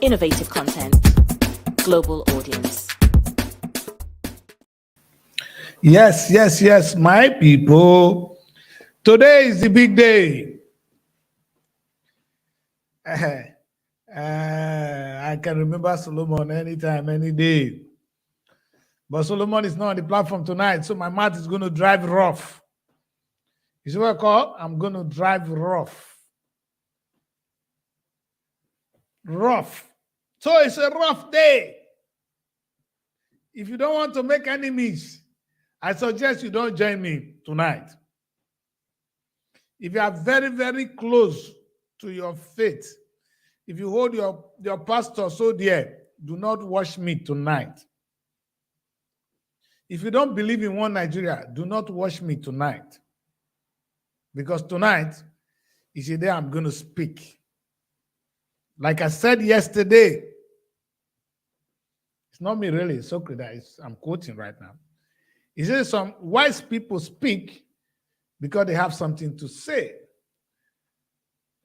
Innovative content. Global audience. Yes, my people. Today is the big day. I can remember Solomon anytime, any day. But Solomon is not on the platform tonight, so my mouth is going to drive rough. You see what I call? I'm going to drive rough. Rough. So it's a rough day. If you don't want to make enemies, I suggest you don't join me tonight. If you are very, very close to your faith, if you hold your pastor so dear, do not watch me tonight. If you don't believe in one Nigeria, do not watch me tonight. Because tonight is the day I'm going to speak. Like I said yesterday, it's not me really, it's Socrates, I'm quoting right now. He says some wise people speak because they have something to say.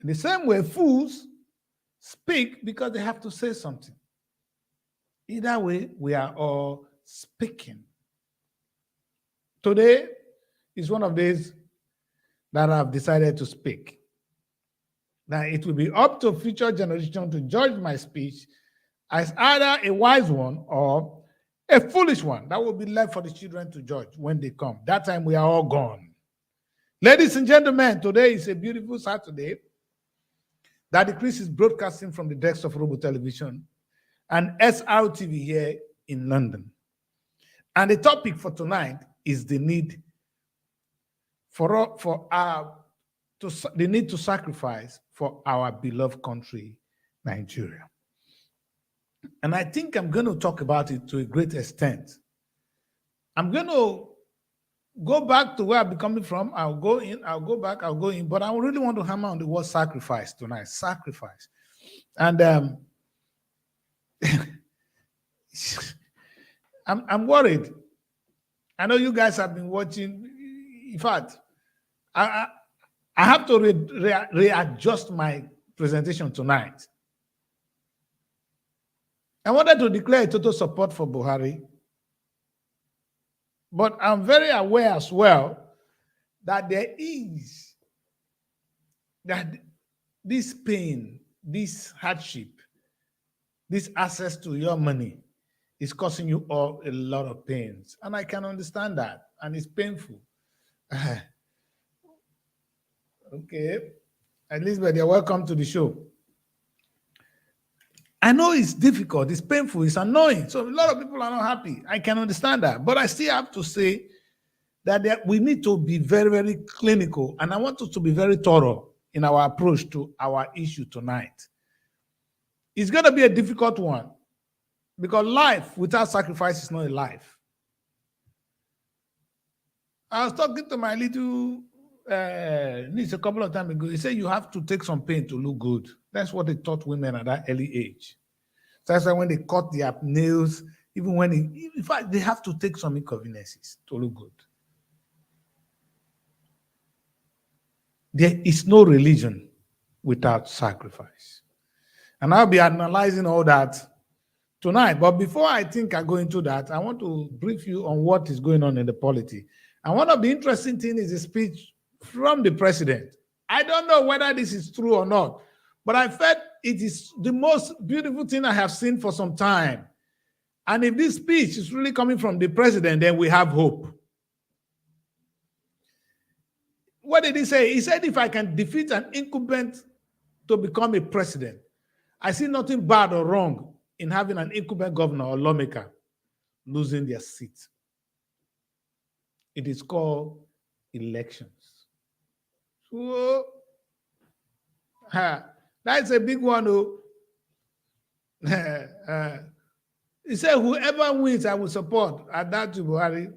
In the same way, fools speak because they have to say something. Either way, we are all speaking. Today is one of these that I've decided to speak. Now, it will be up to future generations to judge my speech as either a wise one or a foolish one. That will be left for the children to judge when they come. That time we are all gone. Ladies and gentlemen, today is a beautiful Saturday that the Chris is broadcasting from the decks of Robo Television and SRTV here in London. And the topic for tonight is the need the need to sacrifice for our beloved country, Nigeria. And I think I'm going to talk about it to a great extent. I'm going to go back to where I've been coming from. I'll go in, I'll go back, I'll go in, but I really want to hammer on the word sacrifice tonight. Sacrifice. And I'm worried. I know you guys have been watching. In fact, I have to readjust my presentation tonight. I wanted to declare a total support for Buhari, but I'm very aware as well that there is that this pain, this hardship, this access to your money is causing you all a lot of pains. And I can understand that, and it's painful. Okay, Elizabeth, you're welcome to the show. I know it's difficult, it's painful, it's annoying. So a lot of people are not happy. I can understand that. But I still have to say that we need to be very, very clinical. And I want us to be very thorough in our approach to our issue tonight. It's going to be a difficult one because life without sacrifice is not a life. I was talking to my little niece a couple of times ago. He said you have to take some pain to look good. That's what they taught women at that early age. So that's why when they cut their nails, even when in fact, they have to take some inconveniences to look good. There is no religion without sacrifice. And I'll be analyzing all that tonight. But before I go into that, I want to brief you on what is going on in the polity. And one of the interesting things is a speech from the president. I don't know whether this is true or not, but I felt it is the most beautiful thing I have seen for some time. And if this speech is really coming from the president, then we have hope. What did he say? He said, if I can defeat an incumbent to become a president, I see nothing bad or wrong in having an incumbent governor or lawmaker losing their seat. It is called elections. So, that's a big one. He said, whoever wins, I will support. Adatu Buhari.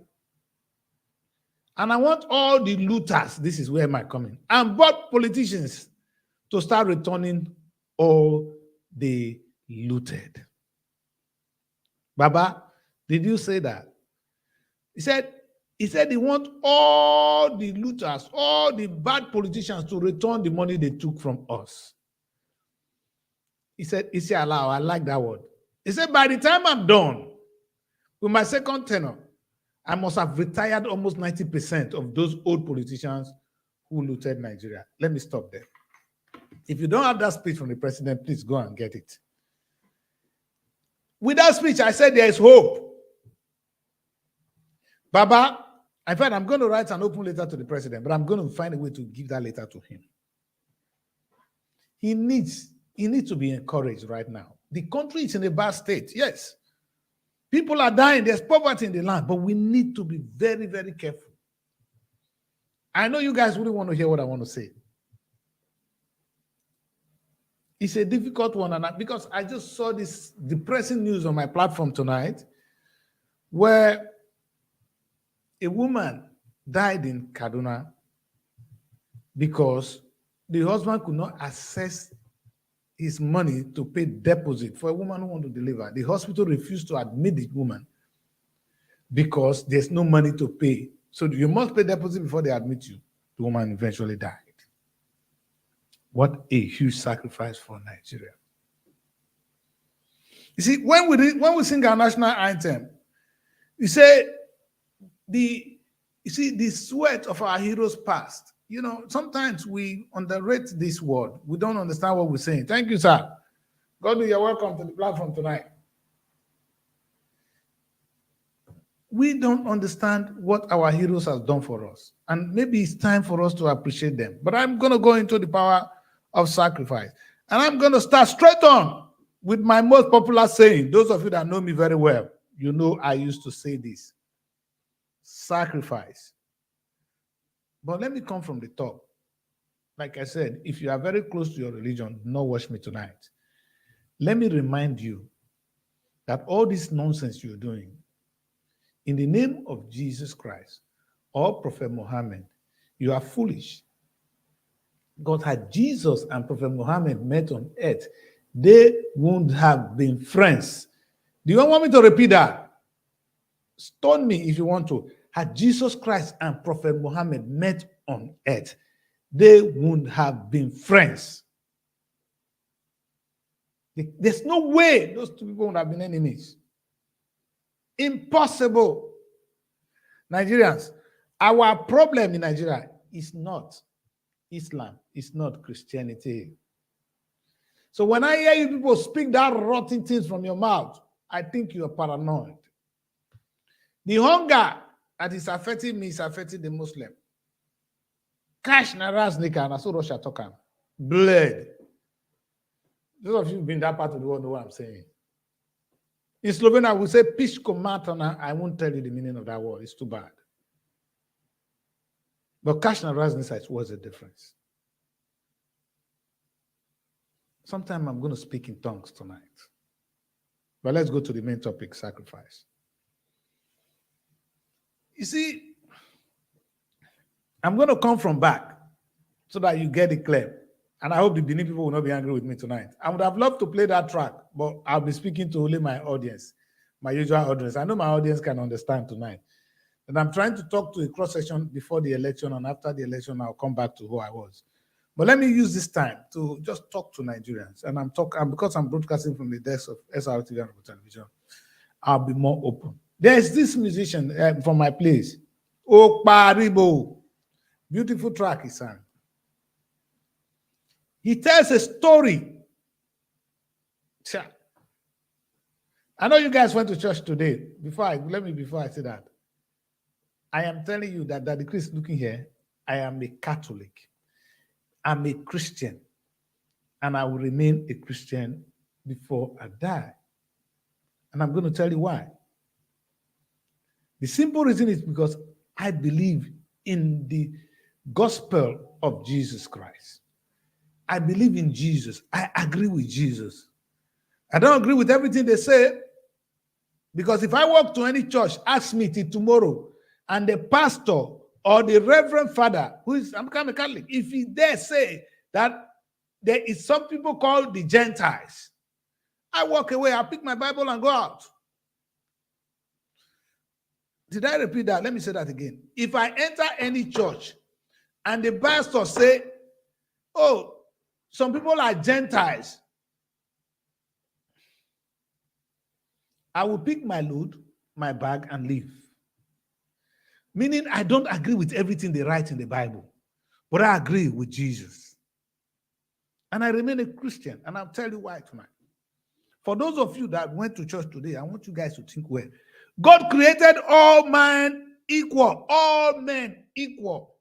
And I want all the looters, this is where am I coming, and both politicians to start returning all they looted. Baba, did you say that? He said he wants all the looters, all the bad politicians to return the money they took from us. He said, Isiala, I like that word. He said, by the time I'm done with my second tenure, I must have retired almost 90% of those old politicians who looted Nigeria. Let me stop there. If you don't have that speech from the president, please go and get it. With that speech, I said there is hope. Baba, in fact, I'm going to write an open letter to the president, but I'm going to find a way to give that letter to him. He needs to be encouraged right now. The country is in a bad state, yes. People are dying, there's poverty in the land, but we need to be very, very careful. I know you guys really want to hear what I want to say. It's a difficult one, and because I just saw this depressing news on my platform tonight, where a woman died in Kaduna because the husband could not access his money to pay deposit for a woman who wanted to deliver. The hospital refused to admit the woman because there's no money to pay. So you must pay deposit before they admit you. The woman eventually died. What a huge sacrifice for Nigeria. You see, when we sing our national anthem, you say the sweat of our heroes past. You know, sometimes we underrate this word. We don't understand what we're saying. Thank you, sir. God, you're welcome to the platform tonight. We don't understand what our heroes have done for us. And maybe it's time for us to appreciate them. But I'm going to go into the power of sacrifice. And I'm going to start straight on with my most popular saying. Those of you that know me very well, you know I used to say this. Sacrifice. But let me come from the top. Like I said, if you are very close to your religion, do not watch me tonight. Let me remind you that all this nonsense you're doing, in the name of Jesus Christ or Prophet Muhammad, you are foolish. God, had Jesus and Prophet Muhammad met on earth, they wouldn't have been friends. Do you want me to repeat that? Stone me if you want to. Had Jesus Christ and Prophet Muhammad met on earth, they wouldn't have been friends. There's no way those two people would have been enemies. Impossible. Nigerians, our problem in Nigeria is not Islam, it's not Christianity. So when I hear you people speak that rotten things from your mouth, I think you are paranoid. The hunger that is affecting me is affecting the Muslim. Cash naras nika na so Russia talking. Blood. Those of you who've been that part of the world know what I'm saying. In Slovenia, we say piško matana. I won't tell you the meaning of that word. It's too bad. But cash naras nika, what's the difference? Sometime I'm going to speak in tongues tonight. But let's go to the main topic, sacrifice. You see, I'm going to come from back so that you get it clear. And I hope the Benin people will not be angry with me tonight. I would have loved to play that track, but I'll be speaking to only my audience, my usual audience. I know my audience can understand tonight. And I'm trying to talk to a cross-section before the election, and after the election, I'll come back to who I was. But let me use this time to just talk to Nigerians. And because I'm broadcasting from the desk of SRTV and television, I'll be more open. There's this musician from my place, Okparibo. Beautiful track he sang. He tells a story. I know you guys went to church today. Before I say that, I am telling you that Daddy Chris looking here, I am a Catholic. I'm a Christian. And I will remain a Christian before I die. And I'm going to tell you why. The simple reason is because I believe in the gospel of Jesus Christ. I believe in Jesus. I agree with Jesus. I don't agree with everything they say, because if I walk to any church, ask me till tomorrow, and the pastor or the reverend father, I'm a Catholic, if he dare say that there is some people called the Gentiles, I walk away, I pick my Bible and go out. Did I repeat that? Let me say that again. If I enter any church and the pastor say, oh, some people are Gentiles, I will pick my load, my bag, and leave. Meaning, I don't agree with everything they write in the Bible, but I agree with Jesus. And I remain a Christian, and I'll tell you why tonight. For those of you that went to church today, I want you guys to think well. God created all men equal, all men equal.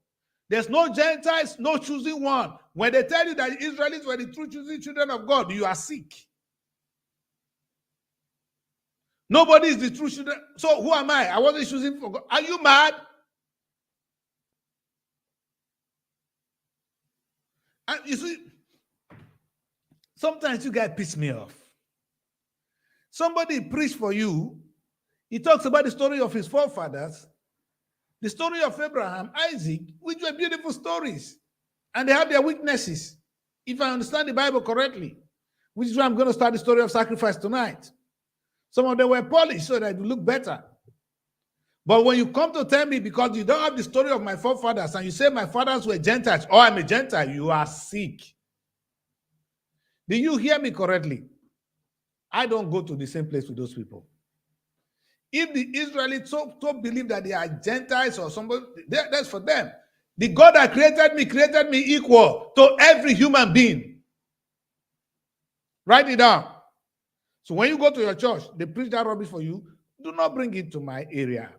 There's no Gentiles, no choosing one. When they tell you that the Israelites were the true choosing children of God, you are sick. Nobody is the true children. So who am I? I wasn't choosing for God. Are you mad? And you see, sometimes you guys piss me off. Somebody preached for you. He talks about the story of his forefathers, the story of Abraham, Isaac, which were beautiful stories. And they have their weaknesses, if I understand the Bible correctly, which is why I'm going to start the story of sacrifice tonight. Some of them were polished so that it will look better. But when you come to tell me because you don't have the story of my forefathers and you say my fathers were Gentiles or I'm a Gentile, you are sick. Did you hear me correctly? I don't go to the same place with those people. If the Israelites so believe that they are Gentiles or somebody, that's for them. The God that created me equal to every human being. Write it down. So when you go to your church, they preach that rubbish for you. Do not bring it to my area.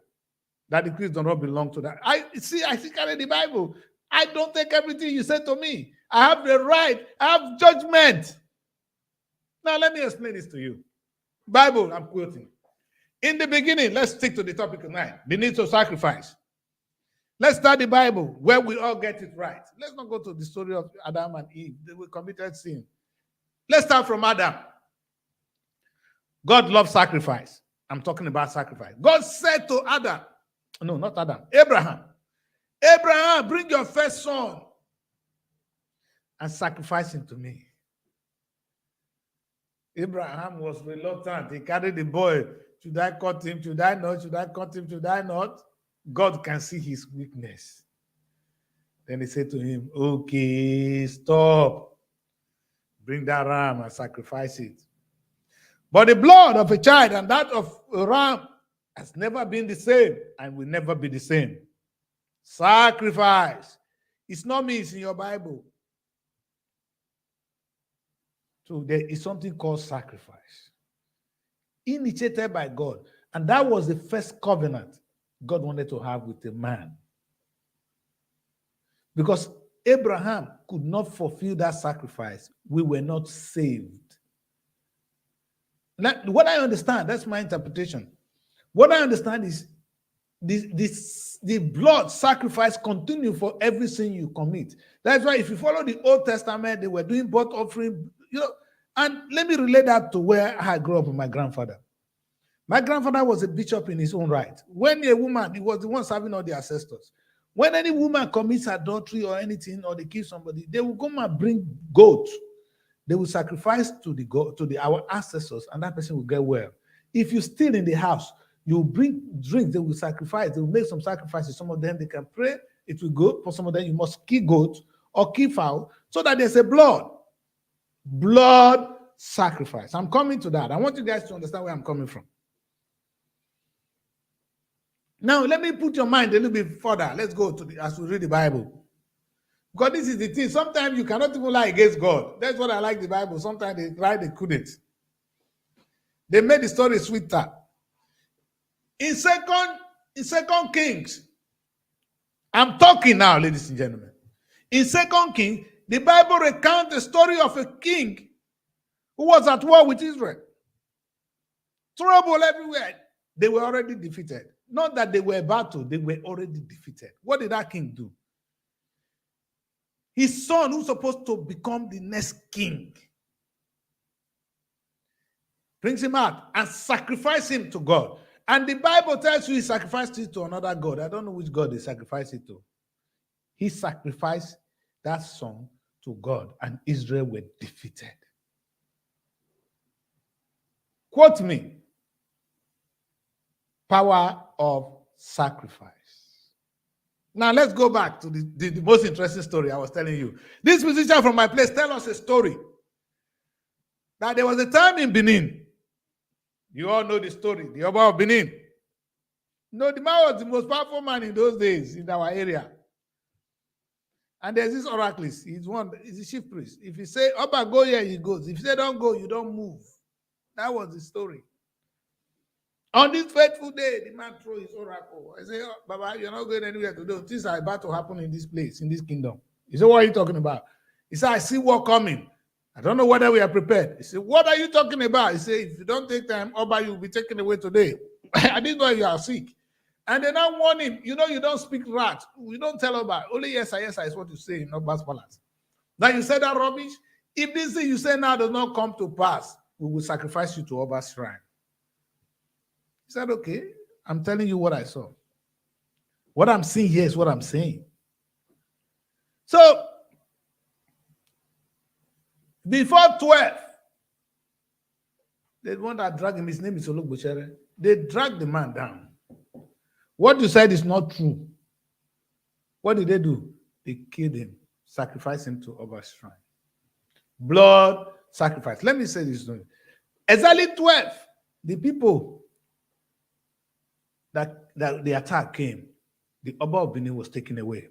That the Christians do not belong to that. I think I read the Bible. I don't take everything you say to me. I have the right. I have judgment. Now let me explain this to you. Bible, I'm quoting. In the beginning, let's stick to the topic tonight. The need of sacrifice. Let's start the Bible where we all get it right. Let's not go to the story of Adam and Eve. They were committed sin. Let's start from Adam. God loves sacrifice. I'm talking about sacrifice. God said to Adam, no, not Adam, Abraham, bring your first son and sacrifice him to me. Abraham was reluctant. He carried the boy. Should I cut him? Should I not? Should I cut him? Should I not? God can see his weakness. Then he said to him, okay, stop. Bring that ram and sacrifice it. But the blood of a child and that of a ram has never been the same and will never be the same. Sacrifice. It's not me, it's in your Bible. So there is something called sacrifice. Initiated by God. And that was the first covenant God wanted to have with a man. Because Abraham could not fulfill that sacrifice. We were not saved. Now, what I understand, that's my interpretation. What I understand is the blood sacrifice continue for every sin you commit. That's why if you follow the Old Testament, they were doing burnt offering, and let me relate that to where I grew up with my grandfather. My grandfather was a bishop in his own right. When a woman, he was the one serving all the ancestors. When any woman commits adultery or anything, or they kill somebody, they will come and bring goats. They will sacrifice to our ancestors, and that person will get well. If you steal in the house, you bring drinks, they will sacrifice, they will make some sacrifices. Some of them they can pray, it will go. For some of them, you must kill goat or kill fowl, so that there's a blood sacrifice. I'm coming to that. I want you guys to understand where I'm coming from. Now, let me put your mind a little bit further. Let's go to as we read the Bible. Because this is the thing. Sometimes you cannot even lie against God. That's what I like the Bible. Sometimes they try, they couldn't. They made the story sweeter. In Second Kings, I'm talking now, ladies and gentlemen. In Second Kings, the Bible recounts the story of a king who was at war with Israel. Trouble everywhere. They were already defeated. Not that they were about to, they were already defeated. What did that king do? His son, who's supposed to become the next king, brings him out and sacrifices him to God. And the Bible tells you he sacrificed it to another God. I don't know which God he sacrificed it to. He sacrificed that son to God, and Israel were defeated. Quote me. Power of sacrifice. Now let's go back to the most interesting story I was telling you. This musician from my place tell us a story that there was a time in Benin You all know the story, the Oba of Benin. No, the man was the most powerful man in those days in our area. And there's this oracleist. He's the chief priest. If he say, Oba, go here, he goes. If he say, don't go, you don't move. That was the story. On this fateful day, the man threw his oracle. I say, oh, Baba, you're not going anywhere today. Things are about to happen in this place, in this kingdom. He said, what are you talking about? He said, I see war coming. I don't know whether we are prepared. He said, what are you talking about? He said, if you don't take time, Oba, you will be taken away today. I didn't know you are sick. And they now warn him, you don't speak rat. You don't tell Oba. Only yes, is what you say in Oba's palace. Now you said that rubbish. If this thing you say now does not come to pass, we will sacrifice you to Oba's shrine. He said, okay, I'm telling you what I saw. What I'm seeing here is what I'm saying. So, before 12, the one that dragged him, his name is Ologboshere, they dragged the man down. What you said is not true. What did they do? They killed him, sacrificed him to Oba's shrine. Blood sacrifice. Let me say this. Exactly 12, the people that the attack came, the Oba of Benin was taken away.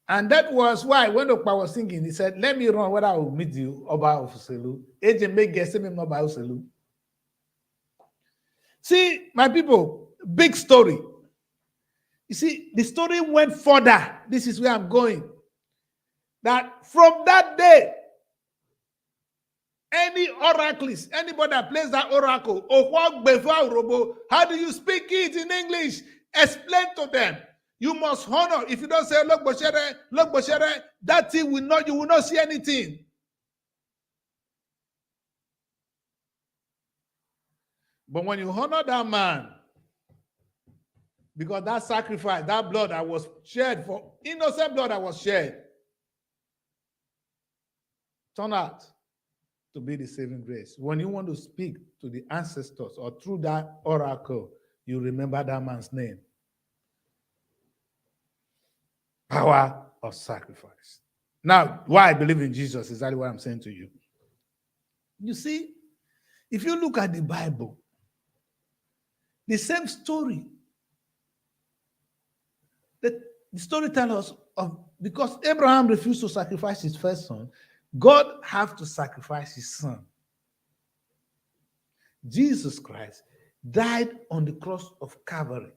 And that was why when Okpa was singing, he said, let me run whether I will meet you, Oba of Uselu. Agent make guess him Oba Uselu. See, my people, big story. You see, the story went further. This is where I'm going. That from that day, any oracleist, anybody that plays that oracle, how do you speak it in English? Explain to them. You must honor. If you don't say look Boshere, that thing you will not see anything. But when you honor that man, because that sacrifice, that blood that was shed, for innocent blood that was shed, turn out to be the saving grace. When you want to speak to the ancestors or through that oracle, you remember that man's name. Power of sacrifice. Now, why I believe in Jesus is exactly what I'm saying to you. You see, if you look at the Bible, the same story, the story tells us of, because Abraham refused to sacrifice his first son, God had to sacrifice his son. Jesus Christ died on the cross of Calvary.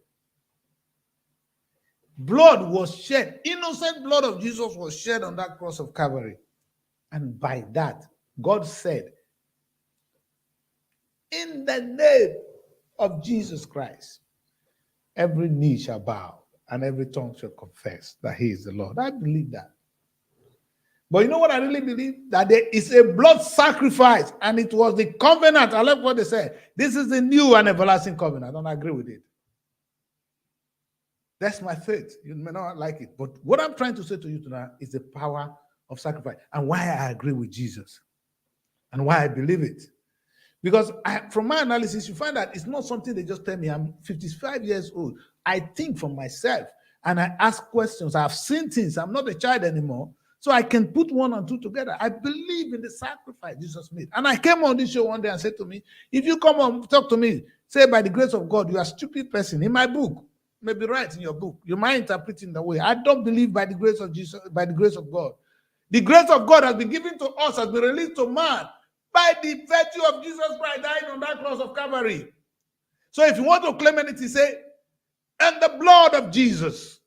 Blood was shed. Innocent blood of Jesus was shed on that cross of Calvary. And by that, God said, in the name of Jesus Christ, every knee shall bow and every tongue shall confess that he is the Lord. I believe that. But you know what I really believe? That there is a blood sacrifice, and it was the covenant. I love what they said. This is the new and everlasting covenant. I don't agree with it. That's my faith. You may not like it. But what I'm trying to say to you tonight is the power of sacrifice and why I agree with Jesus and why I believe it. Because from my analysis, you find that it's not something they just tell me. I'm 55 years old. I think for myself and I ask questions. I've seen things. I'm not a child anymore. So I can put one and two together. I believe in the sacrifice Jesus made. And I came on this show one day and said to me, if you come on, talk to me, say by the grace of God, you are a stupid person. In my book, maybe write in your book, you might interpret it in the way. I don't believe by the grace of Jesus, by the grace of God. The grace of God has been given to us, has been released to man by the virtue of Jesus Christ dying on that cross of Calvary. So if you want to claim anything, say, and the blood of Jesus.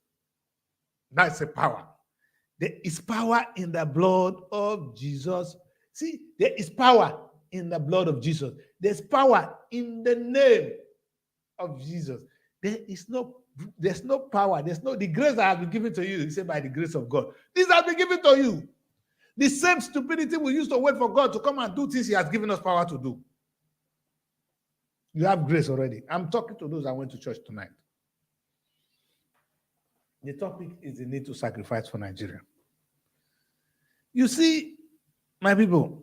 That's the power. There is power in the blood of Jesus. See, there is power in the blood of Jesus. There's power in the name of Jesus. There's no power. The grace that has been given to you, you say by the grace of God. This has been given to you. The same stupidity we used to wait for God to come and do things he has given us power to do. You have grace already. I'm talking to those that went to church tonight. The topic is the need to sacrifice for Nigeria. You see, my people,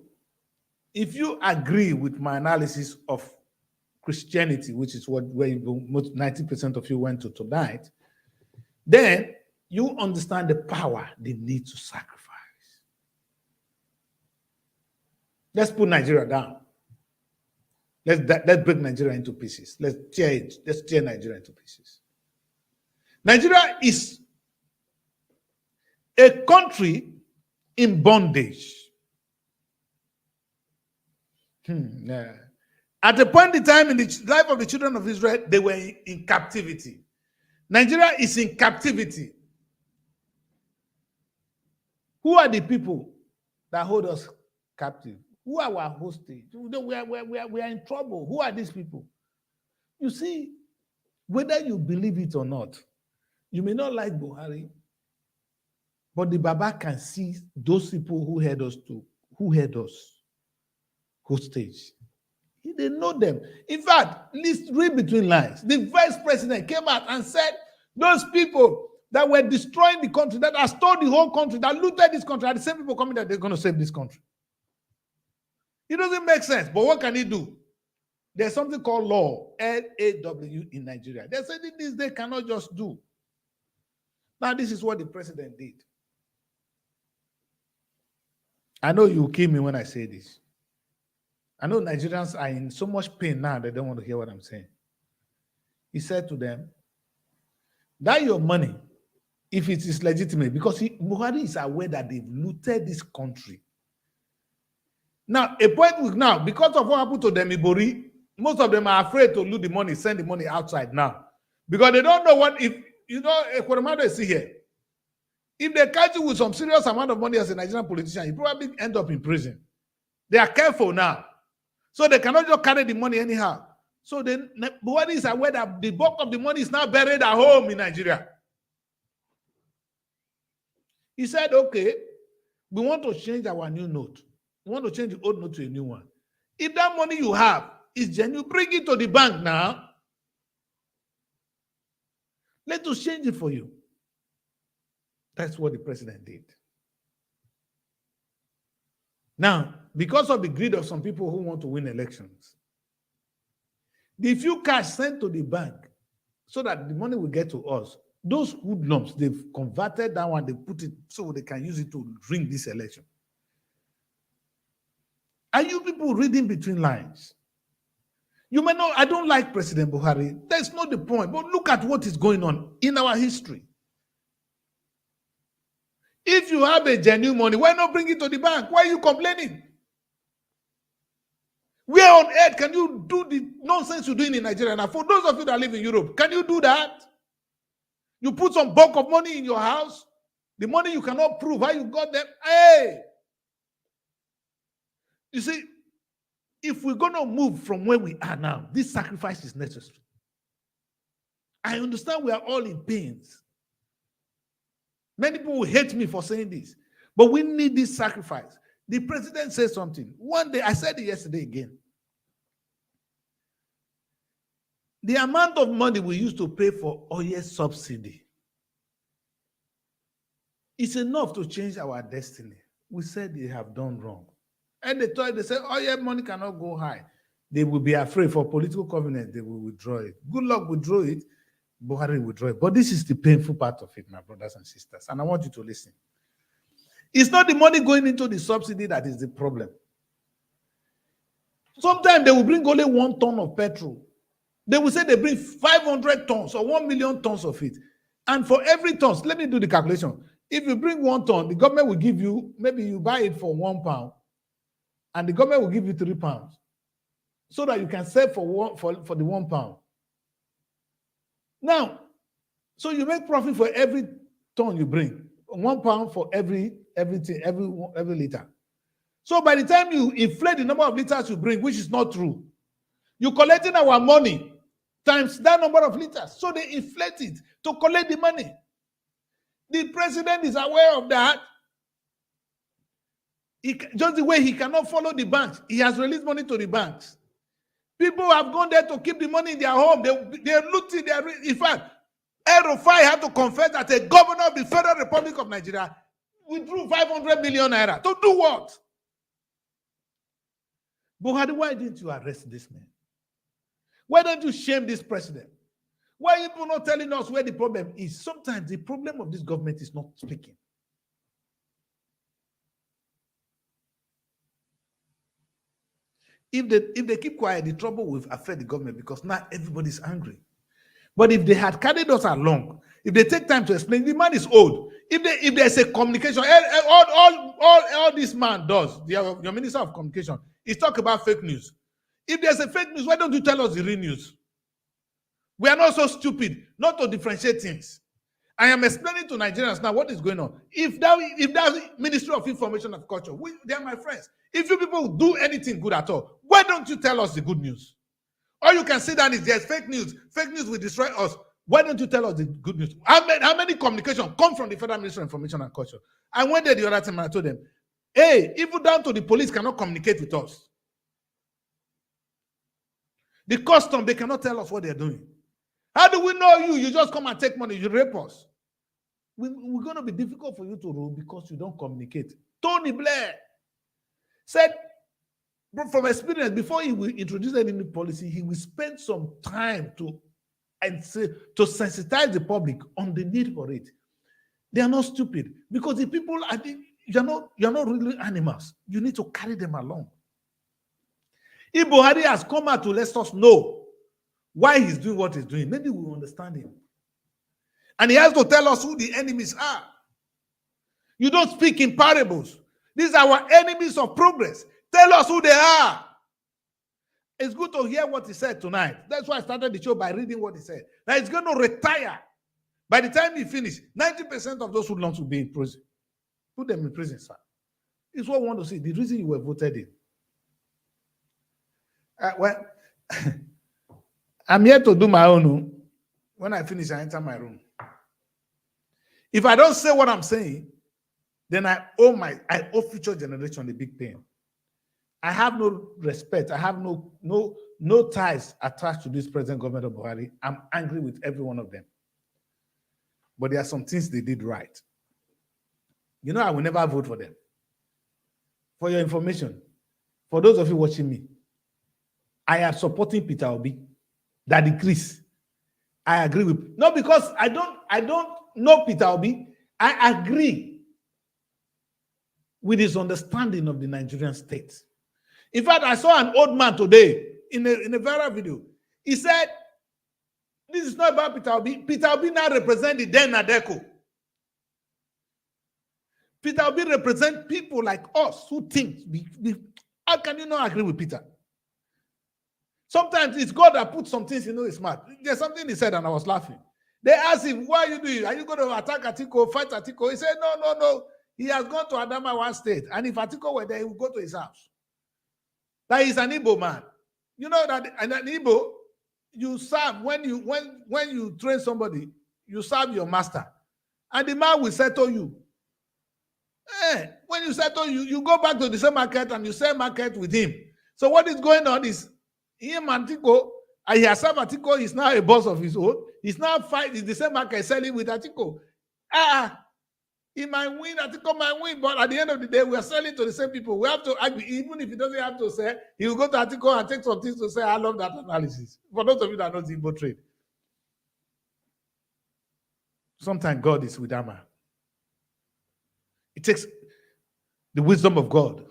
if you agree with my analysis of Christianity, which is where 90% of you went to tonight, then you understand the power they need to sacrifice. Let's put Nigeria down. Let's break Nigeria into pieces. Let's tear it. Let's tear Nigeria into pieces. Nigeria is a country in bondage. At a point in time in the life of the children of Israel, they were in captivity. Nigeria is in captivity. Who are the people that hold us captive? Who are our hostage? We are in trouble. Who are these people? You see, whether you believe it or not, you may not like Buhari, but the Baba can see those people who held us hostage. They know them. In fact, let's read between lines. The vice president came out and said, those people that were destroying the country, that have stole the whole country, that looted this country, are the same people coming that they're going to save this country. It doesn't make sense, but what can he do? There's something called law, L-A-W in Nigeria. They said this they cannot just do. Now, this is what the president did. I know you will kill me when I say this. I know Nigerians are in so much pain now they don't want to hear what I'm saying. He said to them, that your money, if it is legitimate, because Buhari is aware that they've looted this country. Now, because of what happened to them, Ibori, most of them are afraid to loot the money, send the money outside now. Because they don't know what, if, you know, Ekweremadu is here. If they catch you with some serious amount of money as a Nigerian politician, you probably end up in prison. They are careful now. So they cannot just carry the money anyhow. So then Buhari is aware that the bulk of the money is now buried at home in Nigeria. He said, okay, we want to change our new note. We want to change the old note to a new one. If that money you have is genuine, bring it to the bank now. Let us change it for you. That's what the president did. Now, because of the greed of some people who want to win elections, the few cash sent to the bank so that the money will get to us, those hoodlums, they've converted that one, they put it so they can use it to ring this election. Are you people reading between lines? You may know, I don't like President Buhari. That's not the point. But look at what is going on in our history. If you have a genuine money, why not bring it to the bank? Why are you complaining? Where on earth can you do the nonsense you're doing in Nigeria? Now, for those of you that live in Europe, can you do that? You put some bulk of money in your house, the money you cannot prove how you got them. Hey! You see, if we're going to move from where we are now, this sacrifice is necessary. I understand we are all in pains. Many people will hate me for saying this, but we need this sacrifice. The president said something. One day, I said it yesterday again. The amount of money we used to pay for oil subsidy is enough to change our destiny. We said they have done wrong. And they said, oil money cannot go high. They will be afraid for political covenant, they will withdraw it. Good luck, withdraw it. Buhari will withdraw it. But this is the painful part of it, my brothers and sisters. And I want you to listen. It's not the money going into the subsidy that is the problem. Sometimes they will bring only 1 ton of petrol. They will say they bring 500 tons or 1 million tons of it. And for every ton, let me do the calculation. If you bring 1 ton, the government will give you, maybe you buy it for £1, and the government will give you £3, so that you can sell for the £1. Now, so you make profit for every ton you bring, £1 for every liter. So by the time you inflate the number of liters you bring, which is not true, you're collecting our money times that number of liters. So they inflate it to collect the money. The president is aware of that. Just the way he cannot follow the banks, he has released money to the banks. People have gone there to keep the money in their home. They're looting. In fact, El-Rufai had to confess that a governor of the Federal Republic of Nigeria withdrew 500 million naira. To do what? Buhari, why didn't you arrest this man? Why don't you shame this president? Why are you people not telling us where the problem is? Sometimes the problem of this government is not speaking. If they keep quiet, the trouble will affect the government because now everybody's angry. But if they had carried us along, if they take time to explain, the man is old. If there's a communication, all this man does, your Minister of Communication, is talk about fake news. If there's a fake news, why don't you tell us the real news? We are not so stupid not to differentiate things. I am explaining to Nigerians now what is going on. If that Ministry of Information and Culture, they are my friends. If you people do anything good at all, why don't you tell us the good news? All you can say that is there's fake news. Fake news will destroy us. Why don't you tell us the good news? How many communication come from the Federal Ministry of Information and Culture? I went there the other time and I told them, hey, even down to the police cannot communicate with us. The custom, they cannot tell us what they're doing. How do we know you? You just come and take money, you rape us. We're going to be difficult for you to rule because you don't communicate. Tony Blair said, from experience, before he will introduce any new policy, he will spend some time to sensitize the public on the need for it. They are not stupid because the people you're not really animals. You need to carry them along. If Buhari has come out to let us know why he's doing what he's doing, maybe we'll understand him. And he has to tell us who the enemies are. You don't speak in parables. These are our enemies of progress. Tell us who they are. It's good to hear what he said tonight. That's why I started the show by reading what he said. That he's going to retire. By the time he finishes, 90% of those who want to be in prison. Put them in prison, sir. It's what we want to see. The reason you were voted in. Well, I'm here to do my own. When I finish, I enter my room. If I don't say what I'm saying, then I owe future generation a big pain. I have no respect. I have no ties attached to this present government of Buhari. I'm angry with every one of them. But there are some things they did right. You know, I will never vote for them. For your information, for those of you watching me, I am supporting Peter Obi. That decrease. I agree with. Not because I don't know Peter Obi. I agree with his understanding of the Nigerian state. In fact, I saw an old man today in a viral video. He said, this is not about Peter Obi. Peter Obi now represents the Den Adeko. Peter Obi represents people like us who think. How can you not agree with Peter? Sometimes it's God that puts some things, he's smart. There's something he said and I was laughing. They asked him, what are you doing? Are you going to attack Atiku, fight Atiku? He said, no. He has gone to Adamawa State. And if Atiku were there, he would go to his house. That is an Igbo man. You know that an Igbo, you serve, when you train somebody, you serve your master. And the man will settle you. When you settle, you go back to the same market and you sell market with him. So what is going on is, him and Atiku, and he has served Atiku, he's now a boss of his own. He's now fighting the same market selling with Atiku. He might win, Atiku might win, but at the end of the day, we are selling to the same people. We have to argue, even if he doesn't have to say, he will go to Atiku and take some things to say, I love that analysis. For those of you that know the Igbo trade. Sometimes God is with Amma. It takes the wisdom of God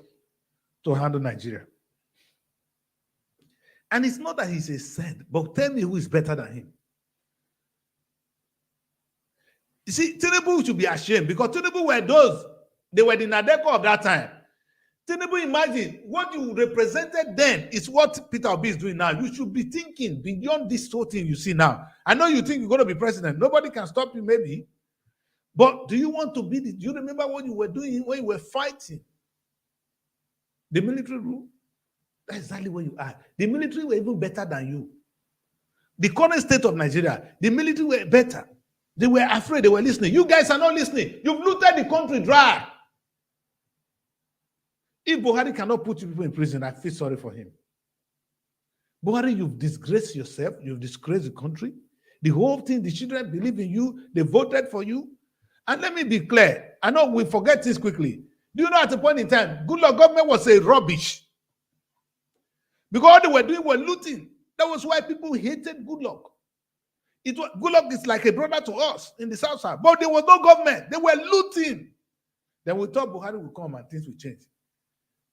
to handle Nigeria. And it's not that he's a saint, but tell me who is better than him. You see, Tinubu should be ashamed because Tinubu were they were the Nadeko of that time. Tinubu, imagine what you represented then is what Peter Obi is doing now. You should be thinking beyond this whole thing you see now. I know you think you're going to be president. Nobody can stop you, maybe. But do you want to be do you remember what you were doing when you were fighting? The military rule? That's exactly where you are. The military were even better than you. The current state of Nigeria, the military were better. They were afraid, they were listening. You guys are not listening. You've looted the country dry. If Buhari cannot put you people in prison, I feel sorry for him. Buhari, you've disgraced yourself. You've disgraced the country. The whole thing, the children believe in you. They voted for you. And let me be clear. I know we forget this quickly. Do you know at a point in time, Goodluck government was a rubbish. Because all they were doing were looting. That was why people hated Goodluck. Goodluck is like a brother to us in the South Side. But there was no government. They were looting. Then we thought Buhari would come and things will change.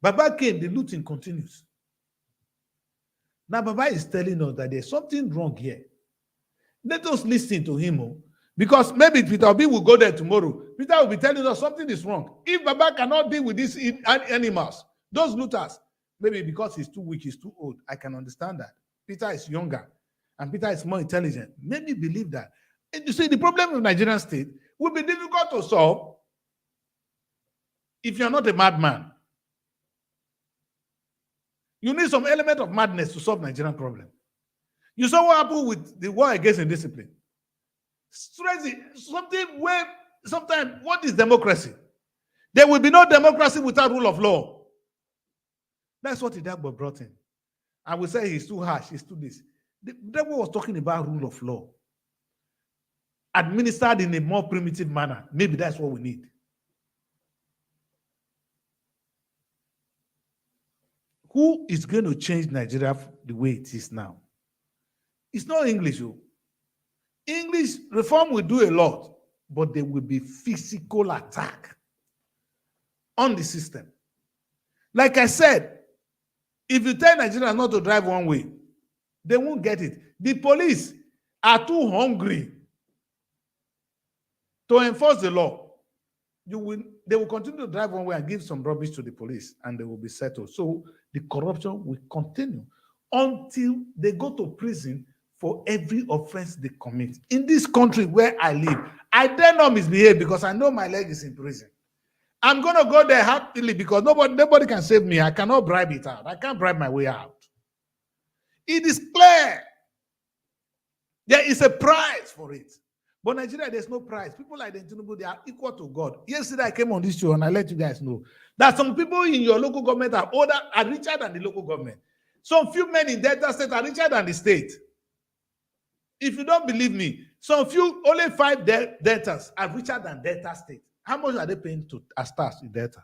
Baba came, the looting continues. Now, Baba is telling us that there's something wrong here. Let us listen to him. Because maybe Peter Obi will go there tomorrow. Peter will be telling us something is wrong. If Baba cannot deal with these animals, those looters, maybe because he's too weak, he's too old. I can understand that. Peter is younger and Peter is more intelligent. Maybe believe that. And you see, the problem with Nigerian state will be difficult to solve if you're not a madman. You need some element of madness to solve Nigerian problem. You saw what happened with the war against indiscipline. Something where sometimes what is democracy? There will be no democracy without rule of law. That's what Idagbo brought in. And we say he's too harsh, he's too this. The devil was talking about rule of law. Administered in a more primitive manner. Maybe that's what we need. Who is going to change Nigeria the way it is now? It's not English. English reform will do a lot, but there will be physical attack on the system. Like I said, if you tell Nigerians not to drive one way, they won't get it. The police are too hungry to enforce the law. They will continue to drive one way and give some rubbish to the police, and they will be settled. So the corruption will continue until they go to prison for every offense they commit. In this country where I live, I dare not misbehave because I know my leg is in prison. I'm going to go there happily because nobody can save me. I cannot bribe it out. I can't bribe my way out. It is clear. There is a price for it. But Nigeria, there's no price. People like Tinubu, they are equal to God. Yesterday, I came on this show and I let you guys know that some people in your local government are richer than the local government. Some few men in Delta State are richer than the state. If you don't believe me, only 5 Deltas are richer than Delta State. How much are they paying as stars in Delta?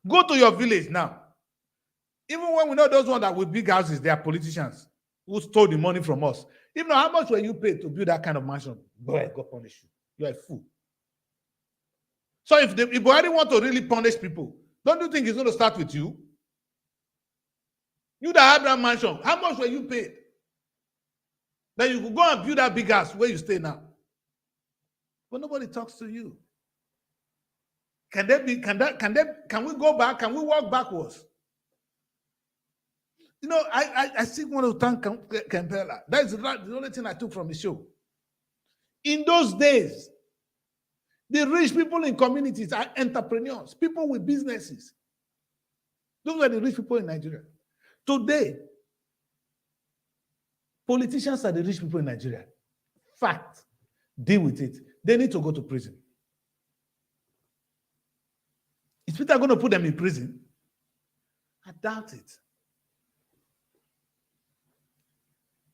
Go to your village now. Even when we know those ones that with big houses, they are politicians who stole the money from us. Even how much were you paid to build that kind of mansion? Boy, God punish you. You're a fool. So if Buhari want to really punish people, don't you think he's going to start with you? You that have that mansion, how much were you paid? That you could go and build that big house where you stay now. But nobody talks to you. Can we go back? Can we walk backwards? You know, I still want to thank Kampela. That is the only thing I took from the show. In those days, the rich people in communities are entrepreneurs, people with businesses. Those were the rich people in Nigeria. Today, politicians are the rich people in Nigeria. Fact. Deal with it. They need to go to prison. Is Peter going to put them in prison? I doubt it.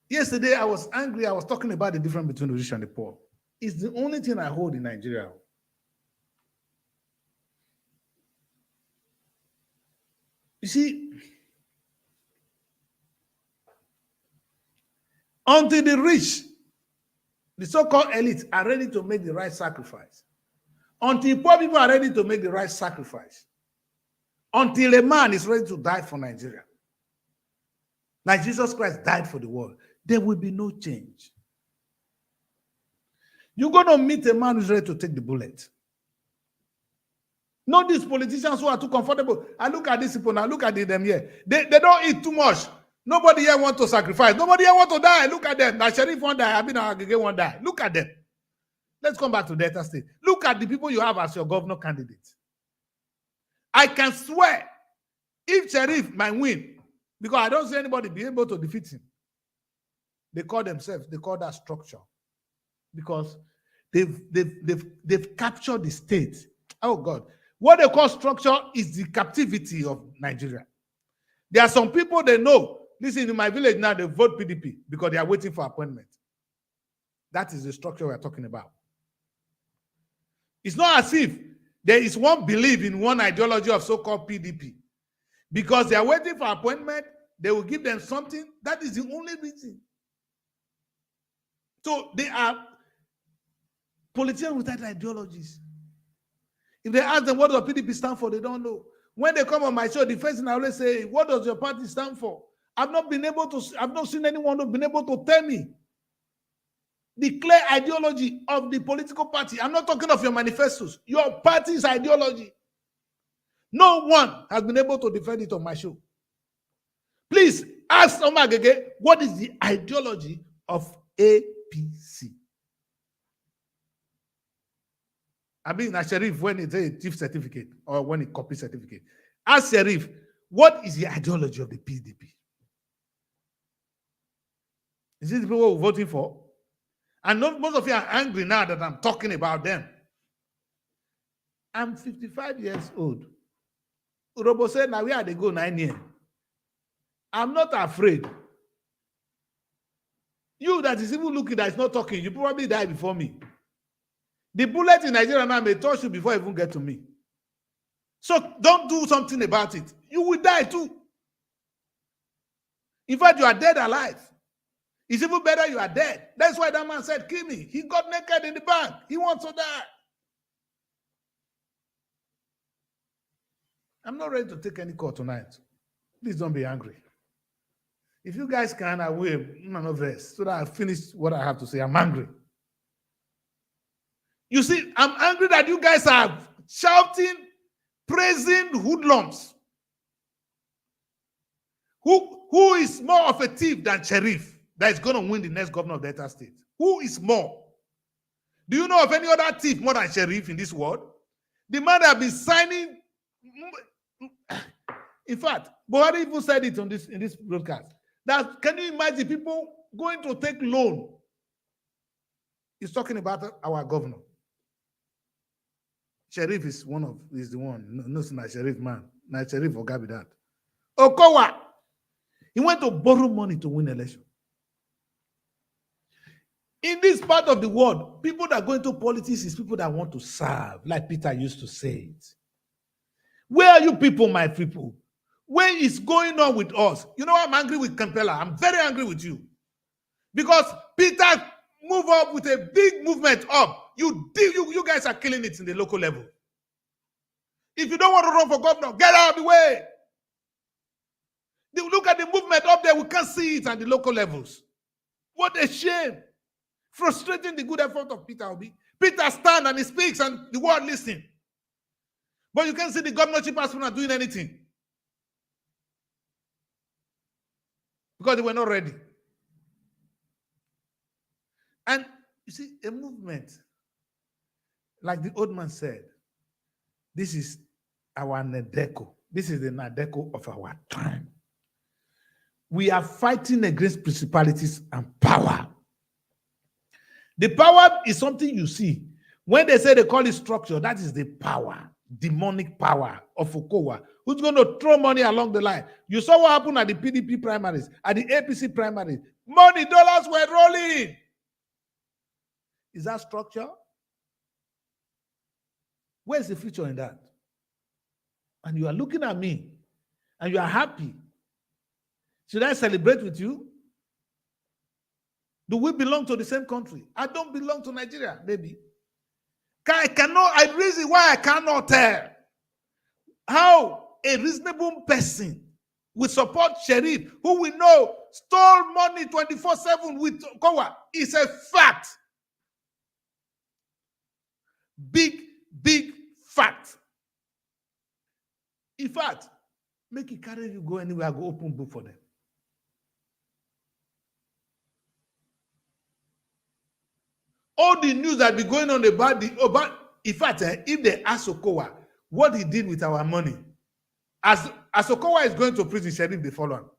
Yesterday, I was angry. I was talking about the difference between the rich and the poor. It's the only thing I hold in Nigeria. You see, until the rich, the so-called elites, are ready to make the right sacrifice, until poor people are ready to make the right sacrifice, until a man is ready to die for Nigeria, like Jesus Christ died for the world, there will be no change. You're going to meet a man who's ready to take the bullet. Not these politicians who are too comfortable. I look at these people now, look at them here. They don't eat too much. Nobody here wants to sacrifice. Nobody here wants to die. Look at them. Now, Sheriff won't die. Abina Agege won't die. Look at them. Let's come back to Delta State. Look at the people you have as your governor candidate. I can swear, if Sheriff might win, because I don't see anybody be able to defeat him, they call themselves, they call that structure. Because they've captured the state. Oh God. What they call structure is the captivity of Nigeria. There are some people they know. Listen, in my village now, they vote PDP because they are waiting for appointment. That is the structure we're talking about. It's not as if there is one belief in one ideology of so-called PDP. Because they are waiting for appointment, they will give them something. That is the only reason. So they are politicians without ideologies. If they ask them what does PDP stand for, they don't know. When they come on my show, the first thing I always say, what does your party stand for? I've not seen anyone who's been able to tell me the clear ideology of the political party. I'm not talking of your manifestos, your party's ideology. No one has been able to defend it on my show. Please ask Omagege, what is the ideology of APC? I mean, a Sheriff, when it's a thief certificate or when it copies certificate, ask Sheriff, what is the ideology of the PDP? Is it the people we're voting for? And most of you are angry now that I'm talking about them. I'm 55 years old. Urobo said, now where they go 9 years. I'm not afraid. You that is even looking that is not talking, you probably die before me. The bullet in Nigeria now may touch you before it even get to me. So don't do something about it. You will die too. In fact, you are dead alive. It's even better you are dead. That's why that man said, kill me. He got naked in the bank. He wants to die. I'm not ready to take any call tonight. Please don't be angry. If you guys can, I will. None of this. So that I finish what I have to say. I'm angry. You see, I'm angry that you guys are shouting, praising hoodlums. Who is more of a thief than Sheriff that is going to win the next governor of Delta State? Who is more? Do you know of any other thief more than Sheriff in this world? The man that has been signing. In fact, Buhari even said it on in this broadcast. That can you imagine people going to take loan? He's talking about our governor. Sheriff is the one. No, it's not Sheriff, man. Not Sheriff or Gabi that. Okowa. He went to borrow money to win election. In this part of the world, people that go into politics is people that want to serve, like Peter used to say it. Where are you people, my people? Where is going on with us? You know, I'm angry with Kampela. I'm very angry with you. Because Peter moved up with a big movement up. You guys are killing it in the local level. If you don't want to run for governor, get out of the way. Look at the movement up there. We can't see it at the local levels. What a shame. Frustrating the good effort of Peter Obi. Peter stands and he speaks and the world listens. But you can't see the governorship aspirant doing anything. Because they were not ready. And you see, a movement, like the old man said, this is our Nadeko. This is the Nadeko of our time. We are fighting against principalities and power. The power is something you see. When they say they call it structure, that is the power, demonic power of Okowa, who's going to throw money along the line. You saw what happened at the PDP primaries, at the APC primaries. Money, dollars were rolling. Is that structure? Where's the future in that? And you are looking at me, and you are happy. Should I celebrate with you? Do we belong to the same country? I don't belong to Nigeria, baby. I reason why I cannot tell how a reasonable person will support Sheriff, who we know stole money 24/7 with Okowa. It's a fact. Big fact. In fact, make it carry you go anywhere, go open book for them. All the news that be going on about in fact, if they ask Okowa what he did with our money, as Okowa is going to prison, Sheriff they follow him.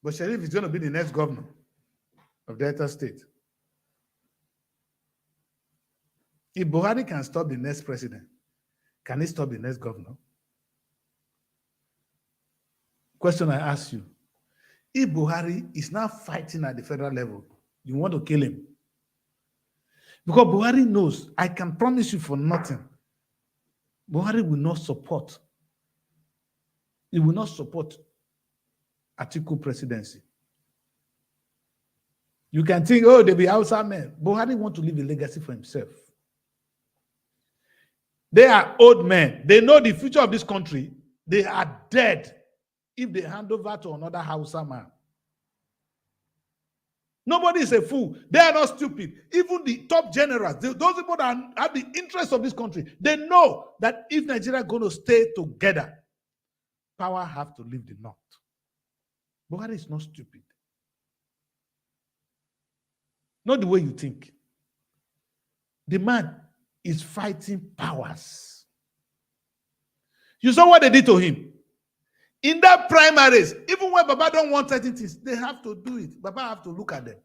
But Sheriff is going to be the next governor of Delta State. If Buhari can stop the next president, can he stop the next governor? Question I ask you. If Buhari is now fighting at the federal level, you want to kill him. Because Buhari knows, I can promise you for nothing, Buhari will not support. He will not support Atiku presidency. You can think, oh, they'll be outside men. Buhari want to leave a legacy for himself. They are old men. They know the future of this country. They are dead. if they hand over to another Hausa man. Nobody is a fool. They are not stupid. Even the top generals, those people that have the interest of this country, they know that if Nigeria is going to stay together, power have to leave the north. Buhari is not stupid. Not the way you think. The man is fighting powers. You saw what they did to him. In that primaries, even when Baba don't want certain things, they have to do it. Baba have to look at them.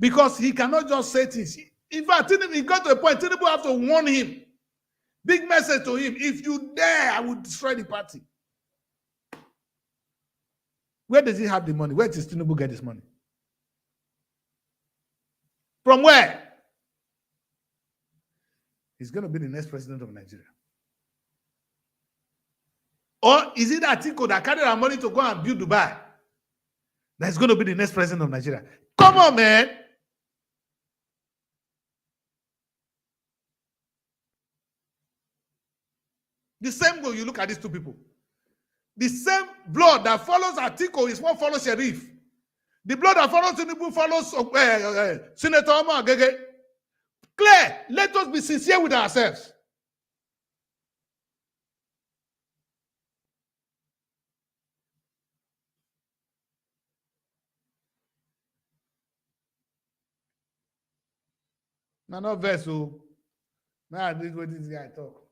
Because he cannot just say things. In fact, he got to a point, Tinubu have to warn him. Big message to him. If you dare, I will destroy the party. Where does he have the money? Where does Tinubu get his money? From where? He's going to be the next president of Nigeria. Or is it Atiku that carried our money to go and build Dubai that's going to be the next president of Nigeria? Come on, man. The same way you look at these two people. The same blood that follows Atiku is what follows Sheriff. The blood that follows Tinubu follows Senator Omar Agege. Clear. Let us be sincere with ourselves. Now, not vessel. Now, this is what this guy talk.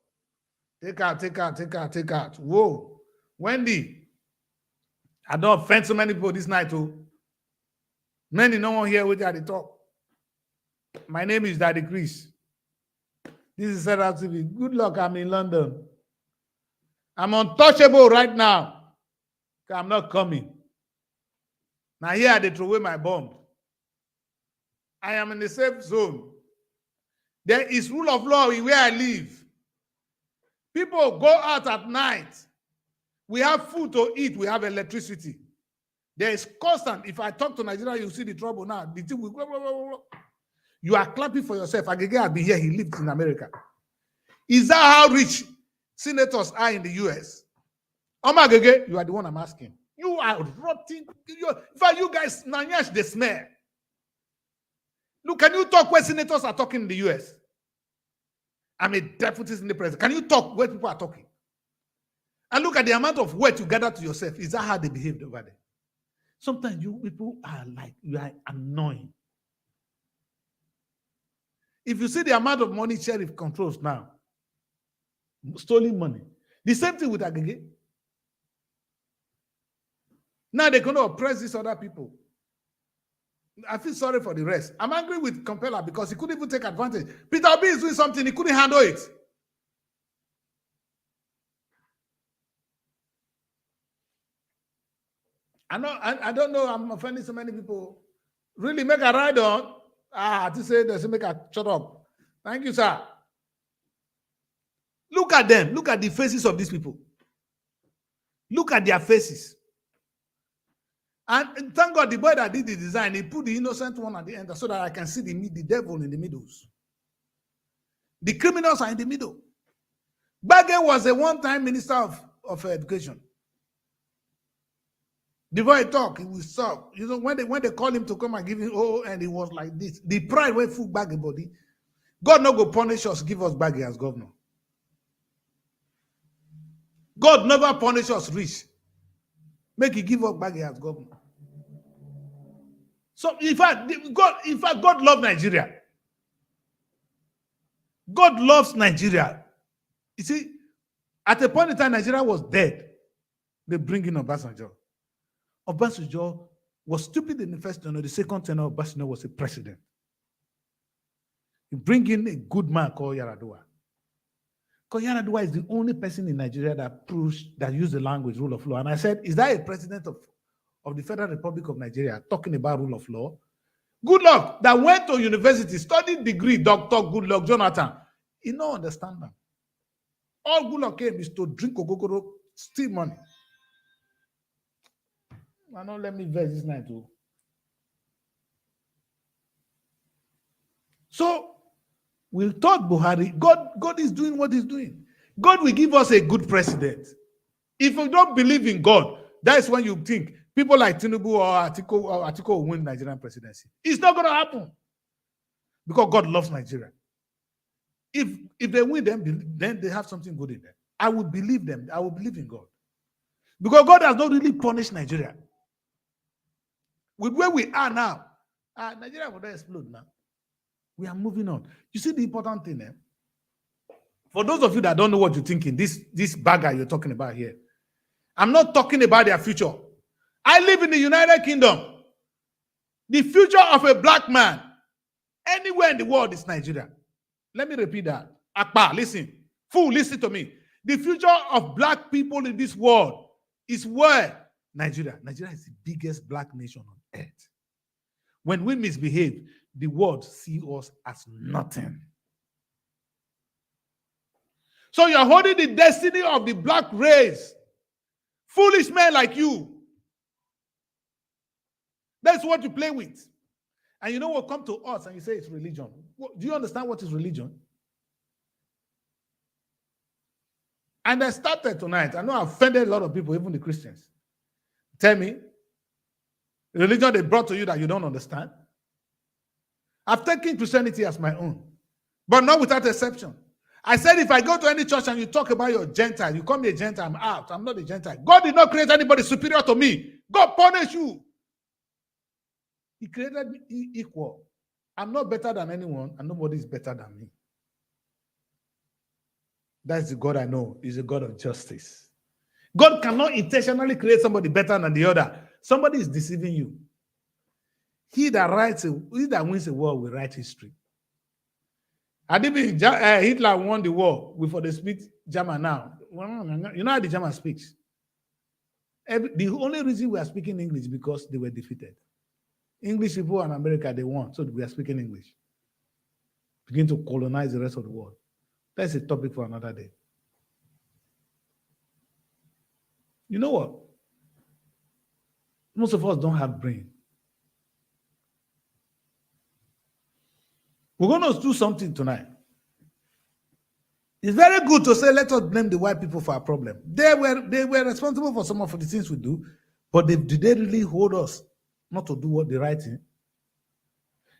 Take out. Whoa. Wendy, I don't offend so many people this night, too. Many no one here with Daddy talk. My name is Daddy Chris. This is Sarah TV. Good luck, I'm in London. I'm untouchable right now. I'm not coming. Now here they throw away my bomb. I am in the safe zone. There is rule of law where I live. People go out at night. We have food to eat. We have electricity. There is constant. If I talk to Nigeria, you see the trouble now. The thing will blah, blah, blah, blah. You are clapping for yourself. Agege has been here. He lived in America. Is that how rich senators are in the US? Omar Agege, you are the one I'm asking. You are rotting. In fact, you guys, Nanyash, they smell. Look, can you talk where senators are talking in the US? I'm a deputy senate president. Can you talk where people are talking? And look at the amount of weight you gather to yourself. Is that how they behaved over there? Sometimes you people are like, you are annoying. If you see the amount of money Sheriff controls now, stolen money. The same thing with Agege. Now they're going to oppress these other people. I feel sorry for the rest. I'm angry with Compeller because he couldn't even take advantage. Peter Obi is doing something, he couldn't handle it. I don't know, I'm offending so many people. Really make a ride on. To say they make a shut up. Thank you, sir. Look at them. Look at the faces of these people. Look at their faces. And thank God the boy that did the design, he put the innocent one at the end so that I can see the devil in the middles. The criminals are in the middle. Bagge was a one-time minister of education. The boy talk, he will stop. You know, when they call him to come and give him, and he was like this. The pride went full Bagge body. God no go punish us, give us Bagge as governor. God never punish us rich. Make he give up Bagge as governor. So in fact, God loves Nigeria. God loves Nigeria. You see, at a point in time, Nigeria was dead. They bring in Obasanjo. Obasanjo was stupid in the first tenure. The second tenure, Obasanjo was a president. You bring in a good man called Yaradua. Because Yaradua is the only person in Nigeria that used the language rule of law. And I said, is that a president of the Federal Republic of Nigeria talking about rule of law? Good luck that went to university, studied degree, Dr. Goodluck Jonathan. He don't understand them. All Goodluck came is to drink Ogogoro, steal money. Now, don't let me verse this night too. So, we thought Buhari, God is doing what he's doing. God will give us a good president. If we don't believe in God, that's when you think people like Tinubu or Atiku will win Nigerian presidency. It's not going to happen because God loves Nigeria. If they win, then they have something good in them. I will believe them. I will believe in God. Because God has not really punished Nigeria. With where we are now, Nigeria will not explode now. We are moving on. You see the important thing there? For those of you that don't know what you're thinking, this bagger you're talking about here, I'm not talking about their future. I live in the United Kingdom. The future of a black man anywhere in the world is Nigeria. Let me repeat that. Akpa, listen. Fool, listen to me. The future of black people in this world is where? Nigeria. Nigeria is the biggest black nation on earth. When we misbehave, the world sees us as nothing. So you're holding the destiny of the black race. Foolish men like you. That's what you play with. And you know what? Come to us and you say it's religion. Do you understand what is religion? And I started tonight. I know I offended a lot of people, even the Christians. Tell me, religion they brought to you that you don't understand. I've taken Christianity as my own, but not without exception. I said, if I go to any church and you talk about your Gentile, you call me a Gentile, I'm out. I'm not a Gentile. God did not create anybody superior to me. God punish you. He created me equal. I'm not better than anyone, and nobody is better than me. That's the God I know. He's a God of justice. God cannot intentionally create somebody better than the other. Somebody is deceiving you. He that wins a war will write history. Hitler won the war before they speak German now. You know how the German speaks. The only reason we are speaking English is because they were defeated. English people in America, they won, so we are speaking English. Begin to colonize the rest of the world. That's a topic for another day. You know what? Most of us don't have brain. We're going to do something tonight. It's very good to say, let us blame the white people for our problem. They were responsible for some of the things we do, but did they really hold us not to do what the right thing?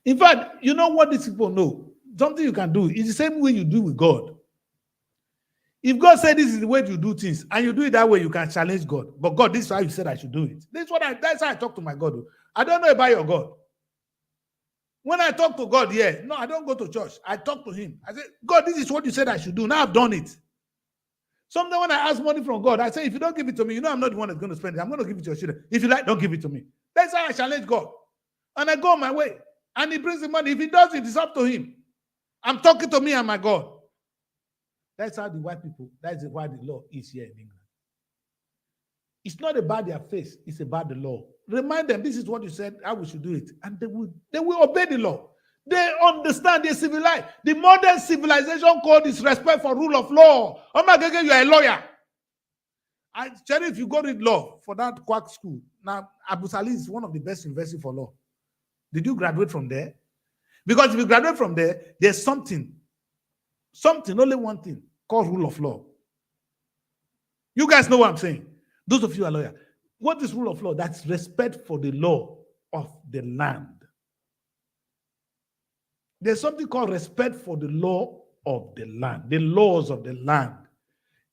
In fact, you know what these people know? Something you can do is the same way you do with God. If God said this is the way you do things, and you do it that way, you can challenge God. But God, this is how you said I should do it. That's how I talk to my God. I don't know about your God. When I talk to God, no, I don't go to church. I talk to him. I say, God, this is what you said I should do. Now I've done it. Sometimes when I ask money from God, I say, if you don't give it to me, you know I'm not the one that's going to spend it. I'm going to give it to your children. If you like, don't give it to me. That's how I challenge God. And I go my way. And he brings the money. If he does it, it's up to him. I'm talking to me and my God. That's how the white people, that's why the law is here in England. It's not about their face, it's about the law. Remind them, this is what you said, how we should do it. And they will obey the law. They understand, they civilize. The modern civilization code is respect for rule of law. Oh my God, you are a lawyer. If you go read law for that quack school, now Abu Salih is one of the best universities for law. Did you graduate from there? Because if you graduate from there, there's something, only one thing, called rule of law. You guys know what I'm saying. Those of you are lawyers. What is rule of law? That's respect for the law of the land. There's something called respect for the law of the land, the laws of the land.